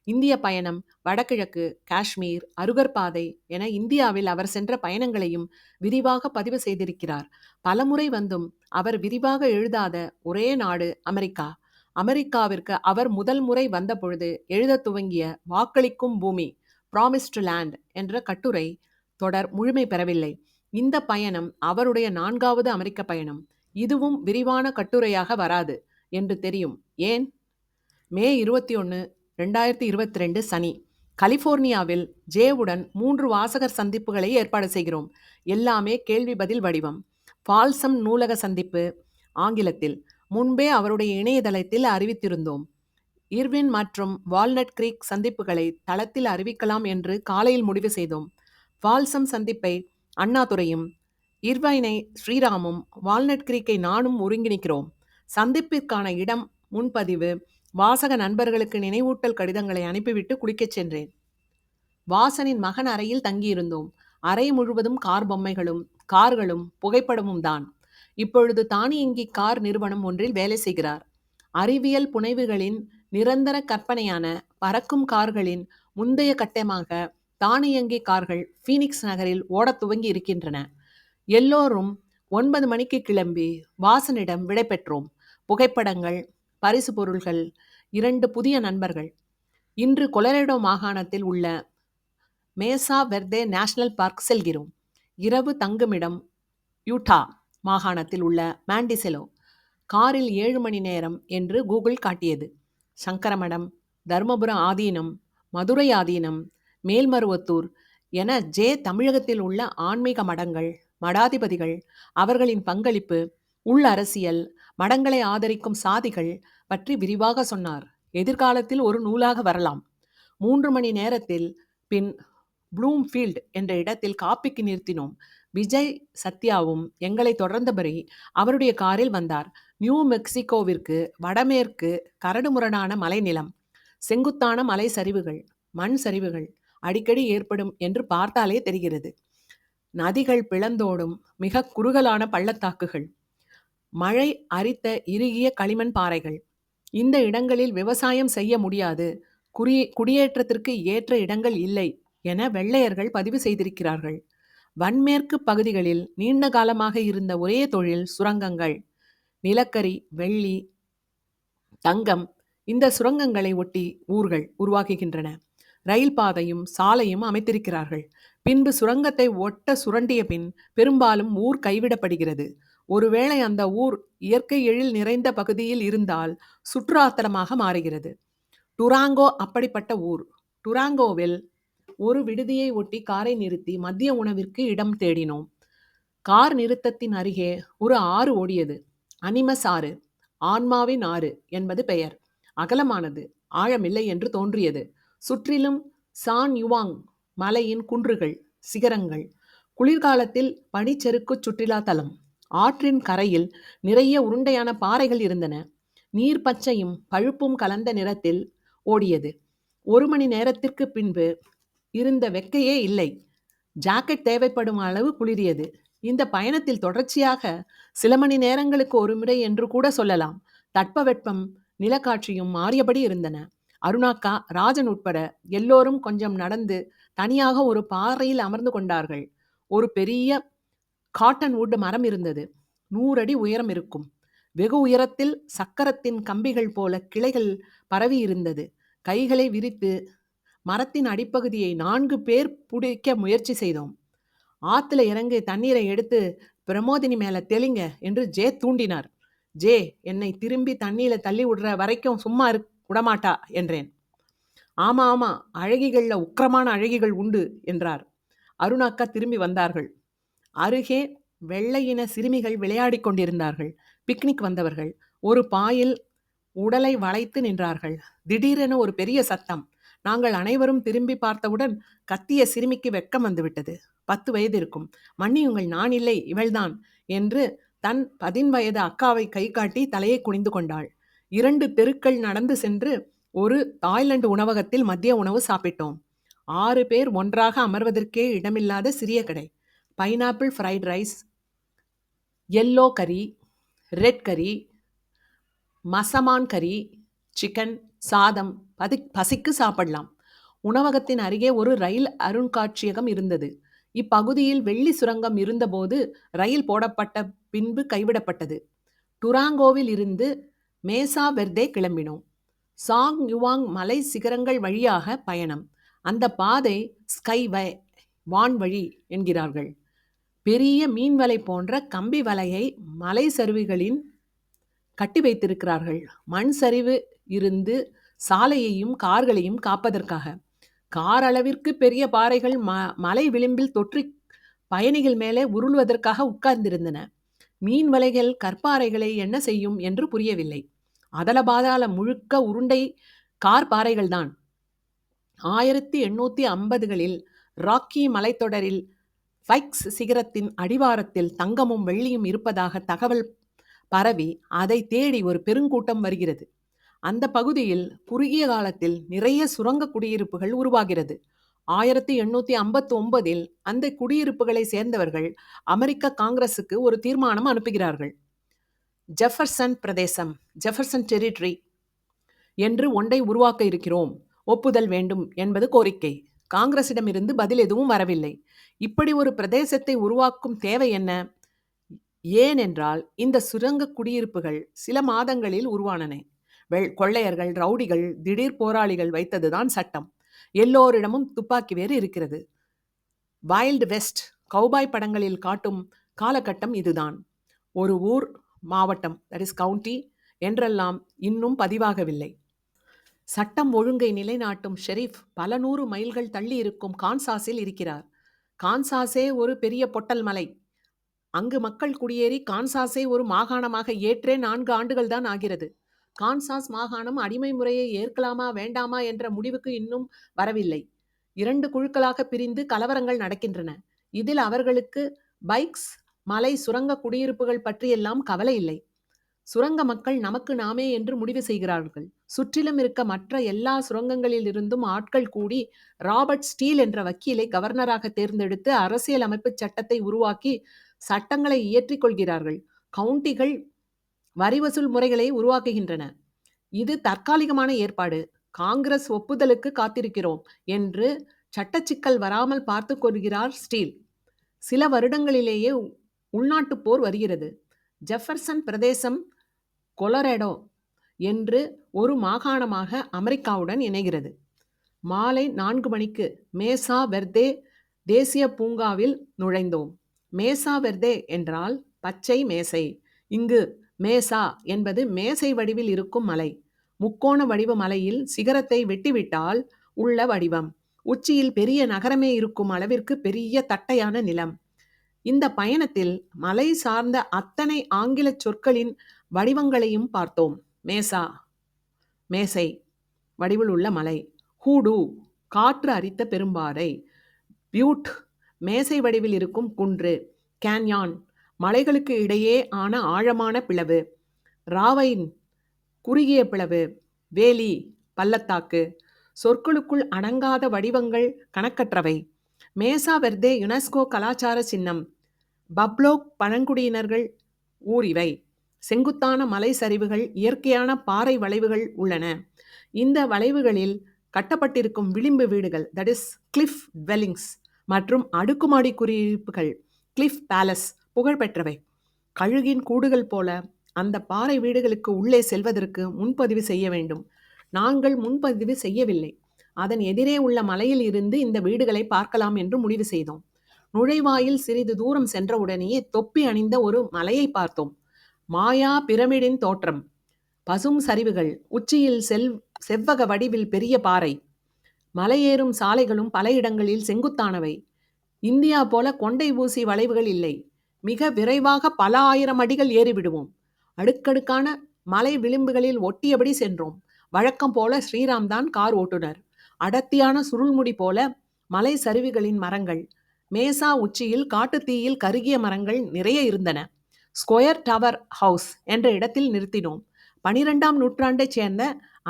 இந்திய பயணம், வடகிழக்கு, காஷ்மீர், அருகர் பாதை என இந்தியாவில் அவர் சென்ற பயணங்களையும் விரிவாக பதிவு செய்திருக்கிறார். பலமுறை வந்தும் அவர் விரிவாக எழுதாத ஒரே நாடு அமெரிக்கா. அமெரிக்காவிற்கு அவர் முதல் முறை வந்த பொழுது எழுத துவங்கிய வாக்களிக்கும் பூமி, ப்ராமிஸ்டு லேண்ட் என்ற கட்டுரை தொடர் முழுமை பெறவில்லை. இந்த பயணம் அவருடைய 4வது அமெரிக்க பயணம். இதுவும் விரிவான கட்டுரையாக வராது என்று தெரியும். ஏன்? மே 21, 2022 சனி. கலிபோர்னியாவில் ஜேவுடன் 3 வாசகர் சந்திப்புகளை ஏற்பாடு செய்கிறோம். எல்லாமே கேள்வி பதில் வடிவம். ஃபால்சம் நூலக சந்திப்பு ஆங்கிலத்தில். முன்பே அவருடைய இணையதளத்தில் அறிவித்திருந்தோம். இர்வின் மற்றும் வால்நட் கிரீக் சந்திப்புகளை தளத்தில் அறிவிக்கலாம் என்று காலையில் முடிவு செய்தோம். ஃபால்சம் சந்திப்பை அண்ணாதுரையும், இர்வைனை ஸ்ரீராமும், வால்நட் கிரீக்கை நானும் ஒருங்கிணைக்கிறோம். சந்திப்பிற்கான இடம், முன்பதிவு, வாசக நண்பர்களுக்கு நினைவூட்டல் கடிதங்களை அனுப்பிவிட்டு குளிக்கச் சென்றேன். வாசனின் மகன் அறையில் தங்கியிருந்தோம். அறை முழுவதும் கார் பொம்மைகளும் கார்களும் புகைப்படமும் தான். இப்பொழுது தானியங்கி கார் நிறுவனம் ஒன்றில் வேலை செய்கிறார். அறிவியல் புனைவுகளின் நிரந்தர கற்பனையான பறக்கும் கார்களின் முந்தைய கட்டமாக தானியங்கி கார்கள் ஃபீனிக்ஸ் நகரில் ஓடத் துவங்கி இருக்கின்றன. எல்லோரும் 9 மணிக்கு கிளம்பி வாசனிடம் விடை பெற்றோம். புகைப்படங்கள், பரிசு பொருள்கள், 2 புதிய நண்பர்கள். இன்று கொலரேடோ மாகாணத்தில் உள்ள மேசா வெர்தே நேஷனல் பார்க் செல்கிறோம். இரவு தங்குமிடம் யூட்டா மாகாணத்தில் உள்ள மாண்டிசெலோ. காரில் 7 மணி நேரம் என்று கூகுள் காட்டியது. சங்கரமடம், தர்மபுரம் ஆதீனம், மதுரை ஆதீனம், மேல்மருவத்தூர் என தமிழகத்தில் உள்ள ஆன்மீக மடங்கள், மடாதிபதிகள், அவர்களின் பங்களிப்பு, உள் அரசியல், மடங்களை ஆதரிக்கும் சாதிகள் பற்றி விரிவாக சொன்னார். எதிர்காலத்தில் ஒரு நூலாக வரலாம். 3 மணி நேரத்தில் பின் ப்ளூம்ஃபீல்ட் என்ற இடத்தில் காப்பிக்கு நிறுத்தினோம். விஜய் சத்யாவும் எங்களை தொடர்ந்தபடி அவருடைய காரில் வந்தார். நியூ மெக்சிகோவிற்கு வடமேற்கு கரடுமுரடான மலைநிலம், செங்குத்தான மலை சரிவுகள், மண் சரிவுகள் அடிக்கடி ஏற்படும் என்று பார்த்தாலே தெரிகிறது. நதிகள் பிளந்தோடும் மிக குறுகலான பள்ளத்தாக்குகள், மழை அரித்த இறுகிய களிமண் பாறைகள். இந்த இடங்களில் விவசாயம் செய்ய முடியாது, குடியேற்றத்திற்கு ஏற்ற இடங்கள் இல்லை என வெள்ளையர்கள் பதிவு செய்திருக்கிறார்கள். வன்மேற்கு பகுதிகளில் நீண்ட காலமாக இருந்த ஒரே தொழில் சுரங்கங்கள். நிலக்கரி, வெள்ளி, தங்கம். இந்த சுரங்கங்களை ஒட்டி ஊர்கள் உருவாக்குகின்றன. ரயில் பாதையும் சாலையும் அமைத்திருக்கிறார்கள். பின்பு சுரங்கத்தை ஒட்ட சுரண்டிய பின் பெரும்பாலும் ஊர் கைவிடப்படுகிறது. ஒருவேளை அந்த ஊர் இயற்கை எழில் நிறைந்த பகுதியில் இருந்தால் சுற்றுலாத்தலமாக மாறுகிறது. டுராங்கோ அப்படிப்பட்ட ஊர். டுராங்கோவில் ஒரு விடுதியை ஒட்டி காரை நிறுத்தி மதிய உணவிற்கு இடம் தேடினோம். கார் நிறுத்தத்தின் அருகே ஒரு ஆறு ஓடியது. அனிமஸ் ஆறு, ஆன்மாவின் ஆறு என்பது பெயர். அகலமானது, ஆழமில்லை என்று தோன்றியது. சுற்றிலும் சான் யுவாங் மலையின் குன்றுகள், சிகரங்கள். குளிர்காலத்தில் பனிச்சறுக்கு சுற்றுலா தலம். ஆற்றின் கரையில் நிறைய உருண்டையான பாறைகள் இருந்தன. நீர் பச்சையும் பழுப்பும் கலந்த நிறத்தில் ஓடியது. 1 மணி நேரத்திற்கு பின்பு இருந்த வெக்கையே இல்லை. ஜாக்கெட் தேவைப்படும் அளவு குளிரியது. இந்த பயணத்தில் தொடர்ச்சியாக சில மணி நேரங்களுக்கு ஒரு முறை என்று கூட சொல்லலாம் தட்பவெப்பம், நிலக்காட்சியும் மாறியபடி இருந்தன. அருணாக்கா, ராஜன் உட்பட எல்லோரும் கொஞ்சம் நடந்து தனியாக ஒரு பாறையில் அமர்ந்து கொண்டார்கள். ஒரு பெரிய காட்டன் வுட் மரம் இருந்தது. 100 அடி உயரம் இருக்கும். வெகு உயரத்தில் சக்கரத்தின் கம்பிகள் போல கிளைகள் பரவி இருந்தது. கைகளை விரித்து மரத்தின் அடிப்பகுதியை 4 பேர் பிடிக்க முயற்சி செய்தோம். ஆத்துல இறங்கி தண்ணீரை எடுத்து பிரமோதினி மேல தெளிங்க என்று ஜே தூண்டினார். ஜே என்னை திரும்பி தண்ணீரை தள்ளி விடுற வரைக்கும் சும்மா விடமாட்டா என்றேன். ஆமா ஆமா, அழகிகள்ல உக்கிரமான அழகிகள் உண்டு என்றார். அருணாக்கா திரும்பி வந்தார்கள். அருகே வெள்ளையின சிறுமிகள் விளையாடிக் கொண்டிருந்தார்கள். பிக்னிக் வந்தவர்கள். ஒரு பாயில் உடலை வளைத்து நின்றார்கள். திடீரென ஒரு பெரிய சத்தம். நாங்கள் அனைவரும் திரும்பி பார்த்தவுடன் கத்திய சிறுமிக்கு வெட்கம் வந்துவிட்டது. 10 வயது இருக்கும். மன்னியுங்கள், நான் இல்லை, இவள்தான் என்று தன் 10 வயது அக்காவை கை காட்டி தலையை குனிந்து கொண்டாள். 2 தெருக்கள் நடந்து சென்று ஒரு தாய்லாந்து உணவகத்தில் மதிய உணவு சாப்பிட்டோம். 6 பேர் ஒன்றாக அமர்வதற்கே இடமில்லாத சிறிய கடை. பைனாப்பிள் ஃப்ரைட் ரைஸ், எல்லோ கறி, ரெட் கறி, மசமான் கறி, சிக்கன், சாதம், பசிக்கு சாப்பிடலாம். உணவகத்தின் அருகே ஒரு ரயில் அருங்காட்சியகம் இருந்தது. இப்பகுதியில் வெள்ளி சுரங்கம் இருந்தபோது ரயில் போடப்பட்ட பின்பு கைவிடப்பட்டது. டுராங்கோவில் இருந்து மேசா வெர்தே கிளம்பினோம். சாங் யுவாங் மலை சிகரங்கள் வழியாக பயணம். அந்த பாதை ஸ்கை வான்வழி என்கிறார்கள். பெரிய மீன் வலை போன்ற கம்பி வலையை மலை சரிவுகளின் கட்டி வைத்திருக்கிறார்கள். மண் சரிவு இருந்து சாலையையும் கார்களையும் காப்பதற்காக. கார் அளவிற்கு பெரிய பாறைகள் மலை விளிம்பில் தொற்றி பயணிகள் மேலே உருள்வதற்காக உட்கார்ந்திருந்தன. மீன் வலைகள் கற்பாறைகளை என்ன செய்யும் என்று புரியவில்லை. அதல பாதாள முழுக்க உருண்டை கார் பாறைகள்தான். 1850களில் ராக்கி மலைத்தொடரில் ஃபைக்ஸ் சிகரத்தின் அடிவாரத்தில் தங்கமும் வெள்ளியும் இருப்பதாக தகவல் பரவி அதை தேடி ஒரு பெருங்கூட்டம் வருகிறது. அந்த பகுதியில் குறுகிய காலத்தில் நிறைய சுரங்க குடியிருப்புகள் உருவாகிறது. 1859இல் அந்த குடியிருப்புகளை சேர்ந்தவர்கள் அமெரிக்க காங்கிரசுக்கு ஒரு தீர்மானம் அனுப்புகிறார்கள். ஜெஃபர்சன் பிரதேசம், ஜெஃபர்சன் டெரிட்டரி என்று ஒன்றை உருவாக்க இருக்கிறோம், ஒப்புதல் வேண்டும் என்பது கோரிக்கை. காங்கிரசிடமிருந்து பதில் எதுவும் வரவில்லை. இப்படி ஒரு பிரதேசத்தை உருவாக்கும் தேவை என்ன? ஏனென்றால் இந்த சுரங்க குடியிருப்புகள் சில மாதங்களில் உருவானன. கொள்ளையர்கள், ரவுடிகள், திடீர் போராளிகள் வைத்ததுதான் சட்டம். எல்லோரிடமும் துப்பாக்கி வேறு இருக்கிறது. வைல்டு வெஸ்ட் கௌபாய் படங்களில் காட்டும் காலகட்டம் இதுதான். ஒரு ஊர், மாவட்டம், தட் இஸ் கவுண்டி என்றெல்லாம் இன்னும் பதிவாகவில்லை. சட்டம் ஒழுங்கை நிலைநாட்டும் ஷெரீஃப் பல 100 மைல்கள் தள்ளி இருக்கும் கான்சாஸில் இருக்கிறார். கான்சாஸே ஒரு பெரிய பொட்டல் மலை. அங்கு மக்கள் குடியேறி கான்சாஸை ஒரு மாகாணமாக ஏற்றே 4 ஆண்டுகள் தான் ஆகிறது. கான்சாஸ் மாகாணம் அடிமை முறையை ஏற்கலாமா வேண்டாமா என்ற முடிவுக்கு இன்னும் வரவில்லை. 2 குழுக்களாக பிரிந்து கலவரங்கள் நடக்கின்றன. இதில் அவர்களுக்கு பைக்ஸ், மலை, சுரங்க குடியிருப்புகள் பற்றியெல்லாம் கவலை இல்லை. சுரங்க மக்கள் நமக்கு நாமே என்று முடிவு செய்கிறார்கள். சுற்றிலும் இருக்க மற்ற எல்லா சுரங்கங்களில் இருந்தும் ஆட்கள் கூடி ராபர்ட் ஸ்டீல் என்ற வக்கீலை கவர்னராக தேர்ந்தெடுத்து அரசியல் அமைப்பு சட்டத்தை உருவாக்கி சட்டங்களை இயற்றிக் கொள்கிறார்கள். கவுண்டிகள் வரி வசூல் முறைகளை உருவாக்குகின்றன. இது தற்காலிகமான ஏற்பாடு. காங்கிரஸ் ஒப்புதலுக்கு காத்திருக்கிறோம் என்று சட்டச்சிக்கல் வராமல் பார்த்து கொள்கிறார் ஸ்டீல். சில வருடங்களிலேயே உள்நாட்டு போர் வருகிறது. ஜெஃபர்சன் பிரதேசம் கொலராடோ என்று ஒரு மாகாணமாக அமெரிக்காவுடன் இணைகிறது. மாலை 4 மணிக்கு மேசா வெர்தே தேசிய பூங்காவில் நுழைந்தோம். மேசா வெர்தே என்றால் பச்சை மேசை. இங்கு மேசா என்பது மேசை வடிவில் இருக்கும் மலை. முக்கோண வடிவ மலையில் சிகரத்தை வெட்டிவிட்டால் உள்ள வடிவம். உச்சியில் பெரிய நகரமே இருக்கும் அளவிற்கு பெரிய தட்டையான நிலம். இந்த பயணத்தில் மலை சார்ந்த அத்தனை ஆங்கில சொற்களின் வடிவங்களையும் பார்த்தோம். மேசா, மேசை வடிவில் உள்ள மலை. ஹூடு, காற்று அரித்த பெரும்பாறை. பியூட், மேசை வடிவில் இருக்கும் குன்று. கேன்யான், மலைகளுக்கு இடையே ஆன ஆழமான பிளவு. ராவைன், குறுகிய பிளவு. வேலி, பள்ளத்தாக்கு. சொற்களுக்குள் அடங்காத வடிவங்கள் கணக்கற்றவை. மேசா வெர்தே யுனெஸ்கோ கலாச்சார சின்னம். பப்லோக் பழங்குடியினர்கள் ஊர் இவை. செங்குத்தான மலை சரிவுகள், இயற்கையான பாறை வளைவுகள் உள்ளன. இந்த வளைவுகளில் கட்டப்பட்டிருக்கும் விளிம்பு வீடுகள், தட் இஸ் கிளிஃப் டுவெல்லிங்ஸ், மற்றும் அடுக்குமாடி குடியிருப்புகள், கிளிஃப் பேலஸ் புகழ்பெற்றவை. கழுகின் கூடுகள் போல அந்த பாறை வீடுகளுக்கு உள்ளே செல்வதற்கு முன்பதிவு செய்ய வேண்டும். நாங்கள் முன்பதிவு செய்யவில்லை. அதன் எதிரே உள்ள மலையில் இருந்து இந்த வீடுகளை பார்க்கலாம் என்று முடிவு செய்தோம். நுழைவாயில் சிறிது தூரம் சென்றவுடனேயே தொப்பி அணிந்த ஒரு மலையை பார்த்தோம். மாயா பிரமிடின் தோற்றம். பசும் சரிவுகள், உச்சியில் செவ்வக வடிவில் பெரிய பாறை. மலையேறும் சாலைகளும் பல இடங்களில் செங்குத்தானவை. இந்தியா போல கொண்டை ஊசி வளைவுகள் இல்லை. மிக விரைவாக பல ஆயிரம் அடிகள் ஏறிவிடுவோம். அடுக்கடுக்கான மலை விளிம்புகளில் ஒட்டியபடி சென்றோம். வழக்கம் போல ஸ்ரீராம் தான் கார் ஓட்டுனர். அடர்த்தியான சுருள்முடி போல மலை சரிவுகளின் மரங்கள். மேசா உச்சியில் காட்டுத்தீயில் கருகிய மரங்கள் நிறைய இருந்தன. ஸ்கொயர் டவர் ஹவுஸ் என்ற இடத்தில் நிறுத்தினோம். 12ஆம் நூற்றாண்டைச் சேர்ந்த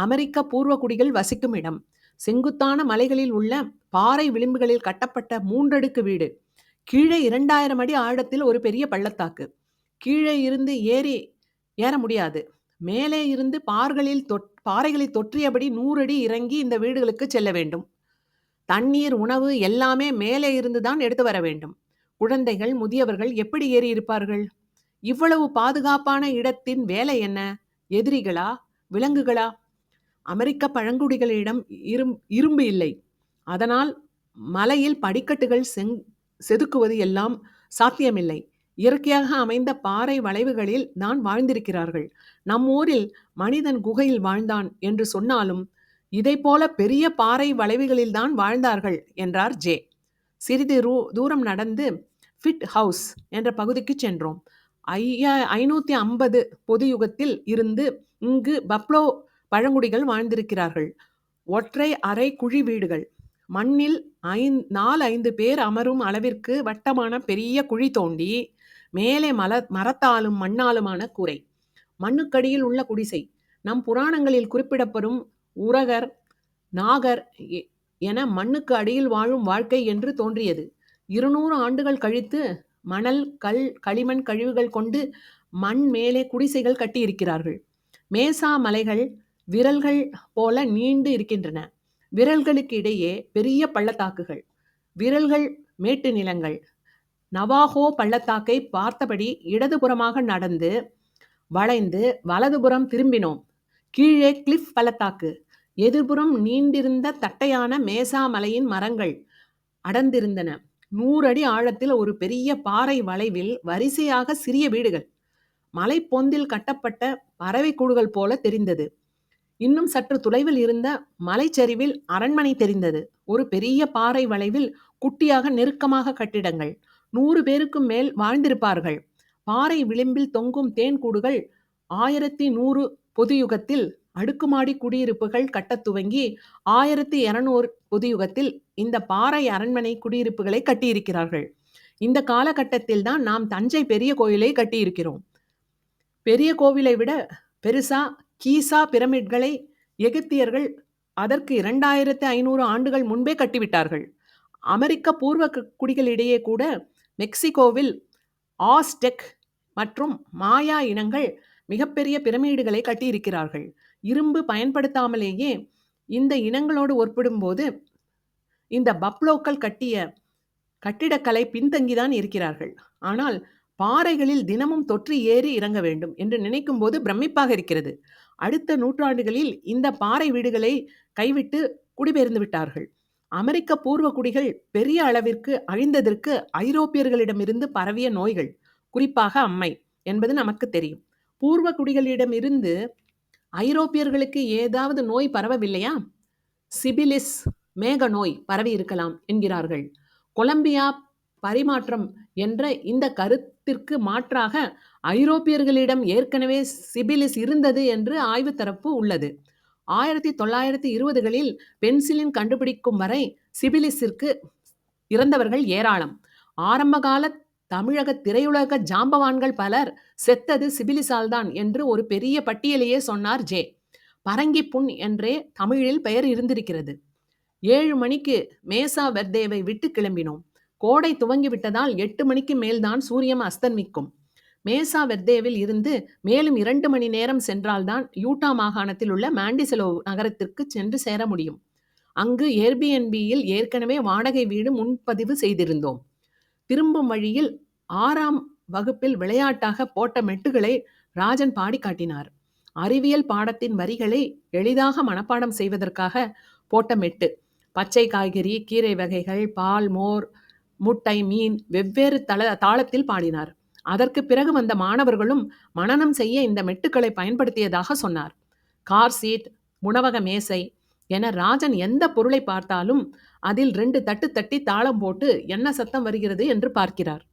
அமெரிக்க பூர்வகுடிகள் வசிக்கும் இடம். செங்குத்தான மலைகளில் உள்ள பாறை விளிம்புகளில் கட்டப்பட்ட 3 அடுக்கு வீடு. கீழே 2000 அடி ஆழத்தில் ஒரு பெரிய பள்ளத்தாக்கு. கீழே இருந்து ஏற முடியாது. மேலே இருந்து பாறைகளை தொற்றியபடி 100 அடி இறங்கி இந்த வீடுகளுக்கு செல்ல வேண்டும். தண்ணீர், உணவு எல்லாமே மேலே இருந்து தான் எடுத்து வர வேண்டும். குழந்தைகள், முதியவர்கள் எப்படி ஏறி இருப்பார்கள்? இவ்வளவு பாதுகாப்பான இடத்தின் வேலை என்ன? எதிரிகளா? விலங்குகளா? அமெரிக்க பழங்குடிகளிடம் இரும்பு இல்லை. அதனால் மலையில் படிக்கட்டுகள் செதுக்குவது எல்லாம் சாத்தியமில்லை. இயற்கையாக அமைந்த பாறை வளைவுகளில் தான் வாழ்ந்திருக்கிறார்கள். நம் ஊரில் மனிதன் குகையில் வாழ்ந்தான் என்று சொன்னாலும் இதை போல பெரிய பாறை வளைவுகளில் தான் வாழ்ந்தார்கள் என்றார் ஜே. சிறிது தூரம் நடந்து ஃபிட் ஹவுஸ் என்ற பகுதிக்கு சென்றோம். 550 பொது யுகத்தில் இருந்து இங்கு பப்ளோ பழங்குடிகள் வாழ்ந்திருக்கிறார்கள். ஒற்றை அறை குழி வீடுகள். மண்ணில் 4-5 பேர் அமரும் அளவிற்கு வட்டமான பெரிய குழி தோண்டி மேலே மரத்தாலும் மண்ணாலுமான கூரை. மண்ணுக்கடியில் உள்ள குடிசை. நம் புராணங்களில் குறிப்பிடப்படும் உரகர், நாகர் என மண்ணுக்கு அடியில் வாழும் வாழ்க்கை என்று தோன்றியது. 200 ஆண்டுகள் கழித்து மணல், கல், களிமண் கழிவுகள் கொண்டு மண் மேலே குடிசைகள் கட்டியிருக்கிறார்கள். மேசா மலைகள் விரல்கள் போல நீண்டு இருக்கின்றன. விரல்களுக்கு இடையே பெரிய பள்ளத்தாக்குகள். விரல்கள் மேட்டு நிலங்கள். நவாகோ பள்ளத்தாக்கை பார்த்தபடி இடதுபுறமாக நடந்து வளைந்து வலதுபுறம் திரும்பினோம். கீழே கிளிஃப் பள்ளத்தாக்கு. எதிர்புறம் நீண்டிருந்த தட்டையான மேசா மலையின் மரங்கள் அடர்ந்திருந்தன. 100 அடி ஆழத்தில் ஒரு பெரிய பாறை வளைவில் வரிசையாக சிறிய வீடுகள். மலைப்பொந்தில் கட்டப்பட்ட பறவை கூடுகள் போல தெரிந்தது. இன்னும் சற்று தொலைவில் இருந்த மலைச்சரிவில் அரண்மனை தெரிந்தது. ஒரு பெரிய பாறை வளைவில் குட்டியாக நெருக்கமாக கட்டிடங்கள். 100 பேருக்கும் மேல் வாழ்ந்திருப்பார்கள். பாறை விளிம்பில் தொங்கும் தேன் கூடுகள். 1100 பொது யுகத்தில் அடுக்குமாடி குடியிருப்புகள் கட்டத் துவங்கி 1200 பொது யுகத்தில் இந்த பாறை அரண்மனை குடியிருப்புகளை கட்டியிருக்கிறார்கள். இந்த காலகட்டத்தில் தான் நாம் தஞ்சை பெரிய கோயிலை கட்டியிருக்கிறோம். பெரிய கோவிலை விட பெருசா கீசா பிரமிட்களை எகிப்தியர்கள் அதற்கு 2500 ஆண்டுகள் முன்பே கட்டிவிட்டார்கள். அமெரிக்க பூர்வ குடிகளிடையே கூட மெக்சிகோவில் ஆஸ்டெக் மற்றும் மாயா இனங்கள் மிகப்பெரிய பிரமிடுகளை கட்டியிருக்கிறார்கள். இரும்பு பயன்படுத்தாமலேயே இந்த இனங்களோடு ஒப்பிடும்போது இந்த பப்ளோக்கள் கட்டிய கட்டிடக்கலை பின்தங்கிதான் இருக்கிறார்கள். ஆனால் பாறைகளில் தினமும் தொற்றி ஏறி இறங்க வேண்டும் என்று நினைக்கும் போது பிரமிப்பாக இருக்கிறது. அடுத்த நூற்றாண்டுகளில் இந்த பாறை வீடுகளை கைவிட்டு குடிபெயர்ந்து விட்டார்கள். அமெரிக்க பூர்வ குடிகள் பெரிய அளவிற்கு அழிந்ததற்கு ஐரோப்பியர்களிடமிருந்து பரவிய நோய்கள், குறிப்பாக அம்மை என்பது நமக்கு தெரியும். பூர்வ குடிகளிடமிருந்து ஐரோப்பியர்களுக்கு ஏதாவது நோய் பரவவில்லையா? சிபிலிஸ், மேக நோய் பரவி இருக்கலாம் என்கிறார்கள். கொலம்பியா பரிமாற்றம் என்ற இந்த கருத்திற்கு மாற்றாக ஐரோப்பியர்களிடம் ஏற்கனவே சிபிலிஸ் இருந்தது என்று ஆய்வு தரப்பு உள்ளது. 1920களில் பென்சிலின் கண்டுபிடிக்கும் வரை சிபிலிஸிற்கு இறந்தவர்கள் ஏராளம். ஆரம்பகால தமிழக திரையுலக ஜாம்பவான்கள் பலர் செத்தது சிபிலிஸால் தான் என்று ஒரு பெரிய பட்டியலையே சொன்னார் ஜே. பரங்கி புண் என்றே தமிழில் பெயர் இருந்திருக்கிறது. 7 மணிக்கு மேசா வெர்தேவை விட்டு கிளம்பினோம். கோடை துவங்கிவிட்டதால் 8 மணிக்கு மேல்தான் சூரியன் அஸ்தமிக்கும். மேசா வெர்தேவில் இருந்து மேலும் 2 மணி நேரம் சென்றால்தான் யூட்டா மாகாணத்தில் உள்ள மாண்டிசெலோ நகரத்திற்கு சென்று சேர முடியும். அங்கு ஏர்பிஎன்பியில் ஏற்கனவே வாடகை வீடு முன்பதிவு செய்திருந்தோம். திரும்பும் வழியில் 6ஆம் வகுப்பில் விளையாட்டாக போட்ட மெட்டுகளை ராஜன் பாடி காட்டினார். அறிவியல் பாடத்தின் வரிகளை எளிதாக மனப்பாடம் செய்வதற்காக போட்ட மெட்டு. பச்சை காய்கறி, கீரை வகைகள், பால், மோர், முட்டை, மீன் வெவ்வேறு தாளத்தில் பாடினார். அதற்கு பிறகு வந்த மாணவர்களும் மனனம் செய்ய இந்த மெட்டுக்களை பயன்படுத்தியதாக சொன்னார். கார் சீட், உணவக மேசை என ராஜன் எந்த பொருளை பார்த்தாலும் அதில் 2 தட்டு தட்டி தாளம் போட்டு என்ன சத்தம் வருகிறது என்று பார்க்கிறார்.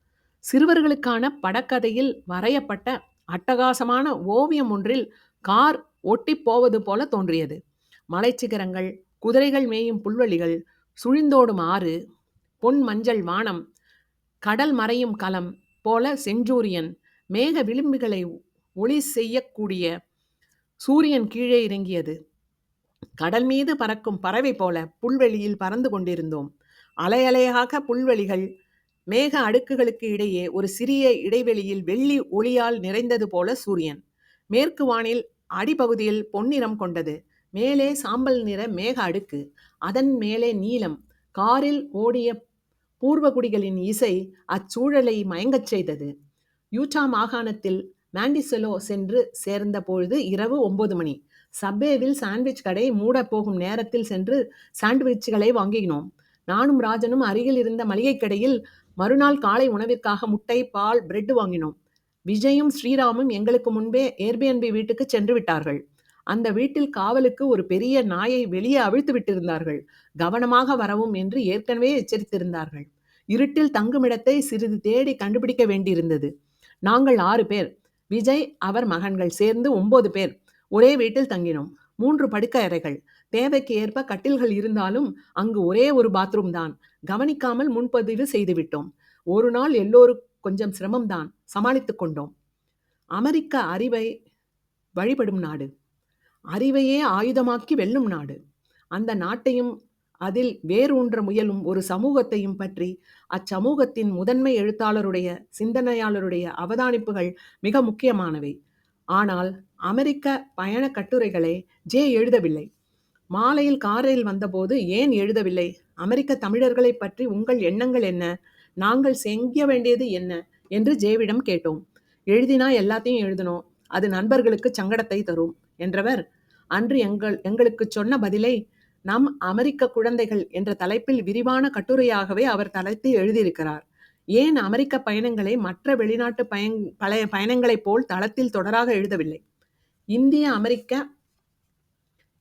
சிறுவர்களுக்கான படக்கதையில் வரையப்பட்ட அட்டகாசமான ஓவியம் ஒன்றில் கார் ஒட்டி போவது போல தோன்றியது. மலைச்சிகரங்கள், குதிரைகள் மேயும் புல்வெளிகள், சுழிந்தோடும் ஆறு, பொன் மஞ்சள் வானம், கடல் மறையும் களம் போல செஞ்சூரியன், மேக விளிம்புகளை ஒளி செய்யக்கூடிய சூரியன் கீழே இறங்கியது. கடல் மீது பறக்கும் பறவை போல புல்வெளியில் பறந்து கொண்டிருந்தோம். அலையலையாக புல்வெளிகள் மேக அடுக்குகளுக்கு இடையே ஒரு சிறிய இடைவெளியில் வெள்ளி ஒளியால் நிறைந்தது போல சூரியன். மேற்கு வானில் அடிப்பகுதியில் பொன்னிறம் கொண்டது. மேலே சாம்பல் நிற மேக அடுக்கு, அதன் மேலே நீலம். காரில் ஓடிய பூர்வகுடிகளின் இசை அச்சூழலை மயங்கச் செய்தது. யூட்டா மாகாணத்தில் மாண்டிசெலோ சென்று சேர்ந்த பொழுது இரவு 9 மணி. சப்வேவில் சாண்ட்விச் கடை மூட போகும் நேரத்தில் சென்று சாண்ட்விச்களை வாங்கினோம். நானும் ராஜனும் அருகில் இருந்த மளிகை கடையில் மறுநாள் காலை உணவிற்காக முட்டை, பால், பிரெட் வாங்கினோம். விஜயும் ஸ்ரீராமும் எங்களுக்கு முன்பே ஏர்பிஎன்பி வீட்டுக்கு சென்று விட்டார்கள். அந்த வீட்டில் காவலுக்கு ஒரு பெரிய நாயை வெளியே அவிழ்த்து விட்டிருந்தார்கள். கவனமாக வரவும் என்று ஏற்கனவே எச்சரித்திருந்தார்கள். இருட்டில் தங்குமிடத்தை சிறிது தேடி கண்டுபிடிக்க வேண்டியிருந்தது. நாங்கள் 6 பேர், விஜய் அவர் மகன்கள் சேர்ந்து 9 பேர் ஒரே வீட்டில் தங்கினோம். 3 படுக்கை அறைகள். தேவைக்கு ஏற்ப கட்டில்கள் இருந்தாலும் அங்கு ஒரே ஒரு பாத்ரூம் தான். கவனிக்காமல் முன்பதிவு செய்துவிட்டோம். ஒரு நாள் எல்லோரும் கொஞ்சம் சிரமம்தான், சமாளித்துக் கொண்டோம். அமெரிக்க அறிவை வழிபடும் நாடு, அறிவையே ஆயுதமாக்கி வெல்லும் நாடு. அந்த நாட்டையும் அதில் வேரூன்ற முயலும் ஒரு சமூகத்தையும் பற்றி அச்சமூகத்தின் முதன்மை எழுத்தாளருடைய, சிந்தனையாளருடைய அவதானிப்புகள் மிக முக்கியமானவை. ஆனால் அமெரிக்க பயண கட்டுரைகளை ஜே எழுதவில்லை. மாலையில் காரில் வந்தபோது ஏன் எழுதவில்லை? அமெரிக்க தமிழர்களை பற்றி உங்கள் எண்ணங்கள் என்ன? நாங்கள் செய்ய வேண்டியது என்ன என்று ஜேவிடம் கேட்டோம். எழுதினா எல்லாத்தையும் எழுதணும், அது நண்பர்களுக்கு சங்கடத்தை தரும் என்றவர் அன்று எங்களுக்கு சொன்ன பதிலை நம் அமெரிக்க குழந்தைகள் என்ற தலைப்பில் விரிவான கட்டுரையாகவே அவர் தலைத்து எழுதியிருக்கிறார். ஏன் அமெரிக்க பயணங்களை மற்ற வெளிநாட்டு பயணங்களைப் போல் தளத்தில் தொடராக எழுதவில்லை? இந்திய அமெரிக்க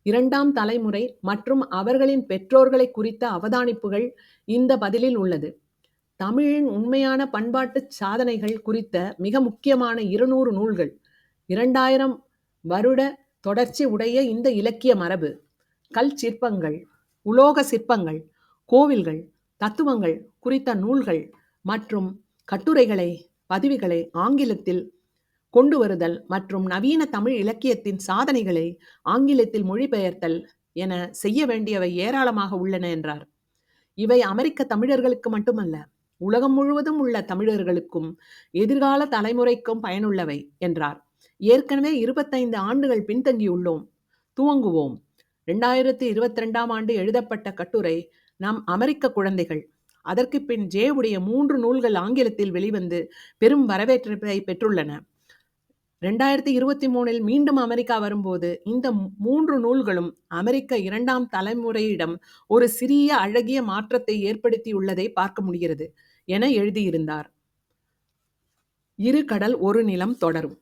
2ஆம் தலைமுறை மற்றும் அவர்களின் பெற்றோர்களை குறித்த அவதானிப்புகள் இந்த பதிலில் உள்ளது. தமிழின் உண்மையான பண்பாட்டு சாதனைகள் குறித்த மிக முக்கியமான 200 நூல்கள், 2000 வருட தொடர்ச்சி உடைய இந்த இலக்கிய மரபு, கல் சிற்பங்கள், உலோக சிற்பங்கள், கோவில்கள், தத்துவங்கள் குறித்த நூல்கள் மற்றும் கட்டுரைகளை, பதிவுகளை ஆங்கிலத்தில் கொண்டு வருதல் மற்றும் நவீன தமிழ் இலக்கியத்தின் சாதனைகளை ஆங்கிலத்தில் மொழிபெயர்த்தல் என செய்ய வேண்டியவை ஏராளமாக உள்ளன என்றார். இவை அமெரிக்க தமிழர்களுக்கு மட்டுமல்ல, உலகம் முழுவதும் உள்ள தமிழர்களுக்கும் எதிர்கால தலைமுறைக்கும் பயனுள்ளவை என்றார். ஏற்கனவே 25 ஆண்டுகள் பின்தங்கியுள்ளோம், துவங்குவோம். 2022ஆம் ஆண்டு எழுதப்பட்ட கட்டுரை நம் அமெரிக்க குழந்தைகள். அதற்கு பின் ஜேவுடைய 3 நூல்கள் ஆங்கிலத்தில் வெளிவந்து பெரும் வரவேற்பை பெற்றுள்ளன. 2023இல் மீண்டும் அமெரிக்கா வரும்போது இந்த 3 நூல்களும் அமெரிக்க 2ஆம் தலைமுறையிடம் ஒரு சிறிய அழகிய மாற்றத்தை ஏற்படுத்தியுள்ளதை பார்க்க முடிகிறது என எழுதியிருந்தார். 2 கடல் 1 நிலம் தொடரும்.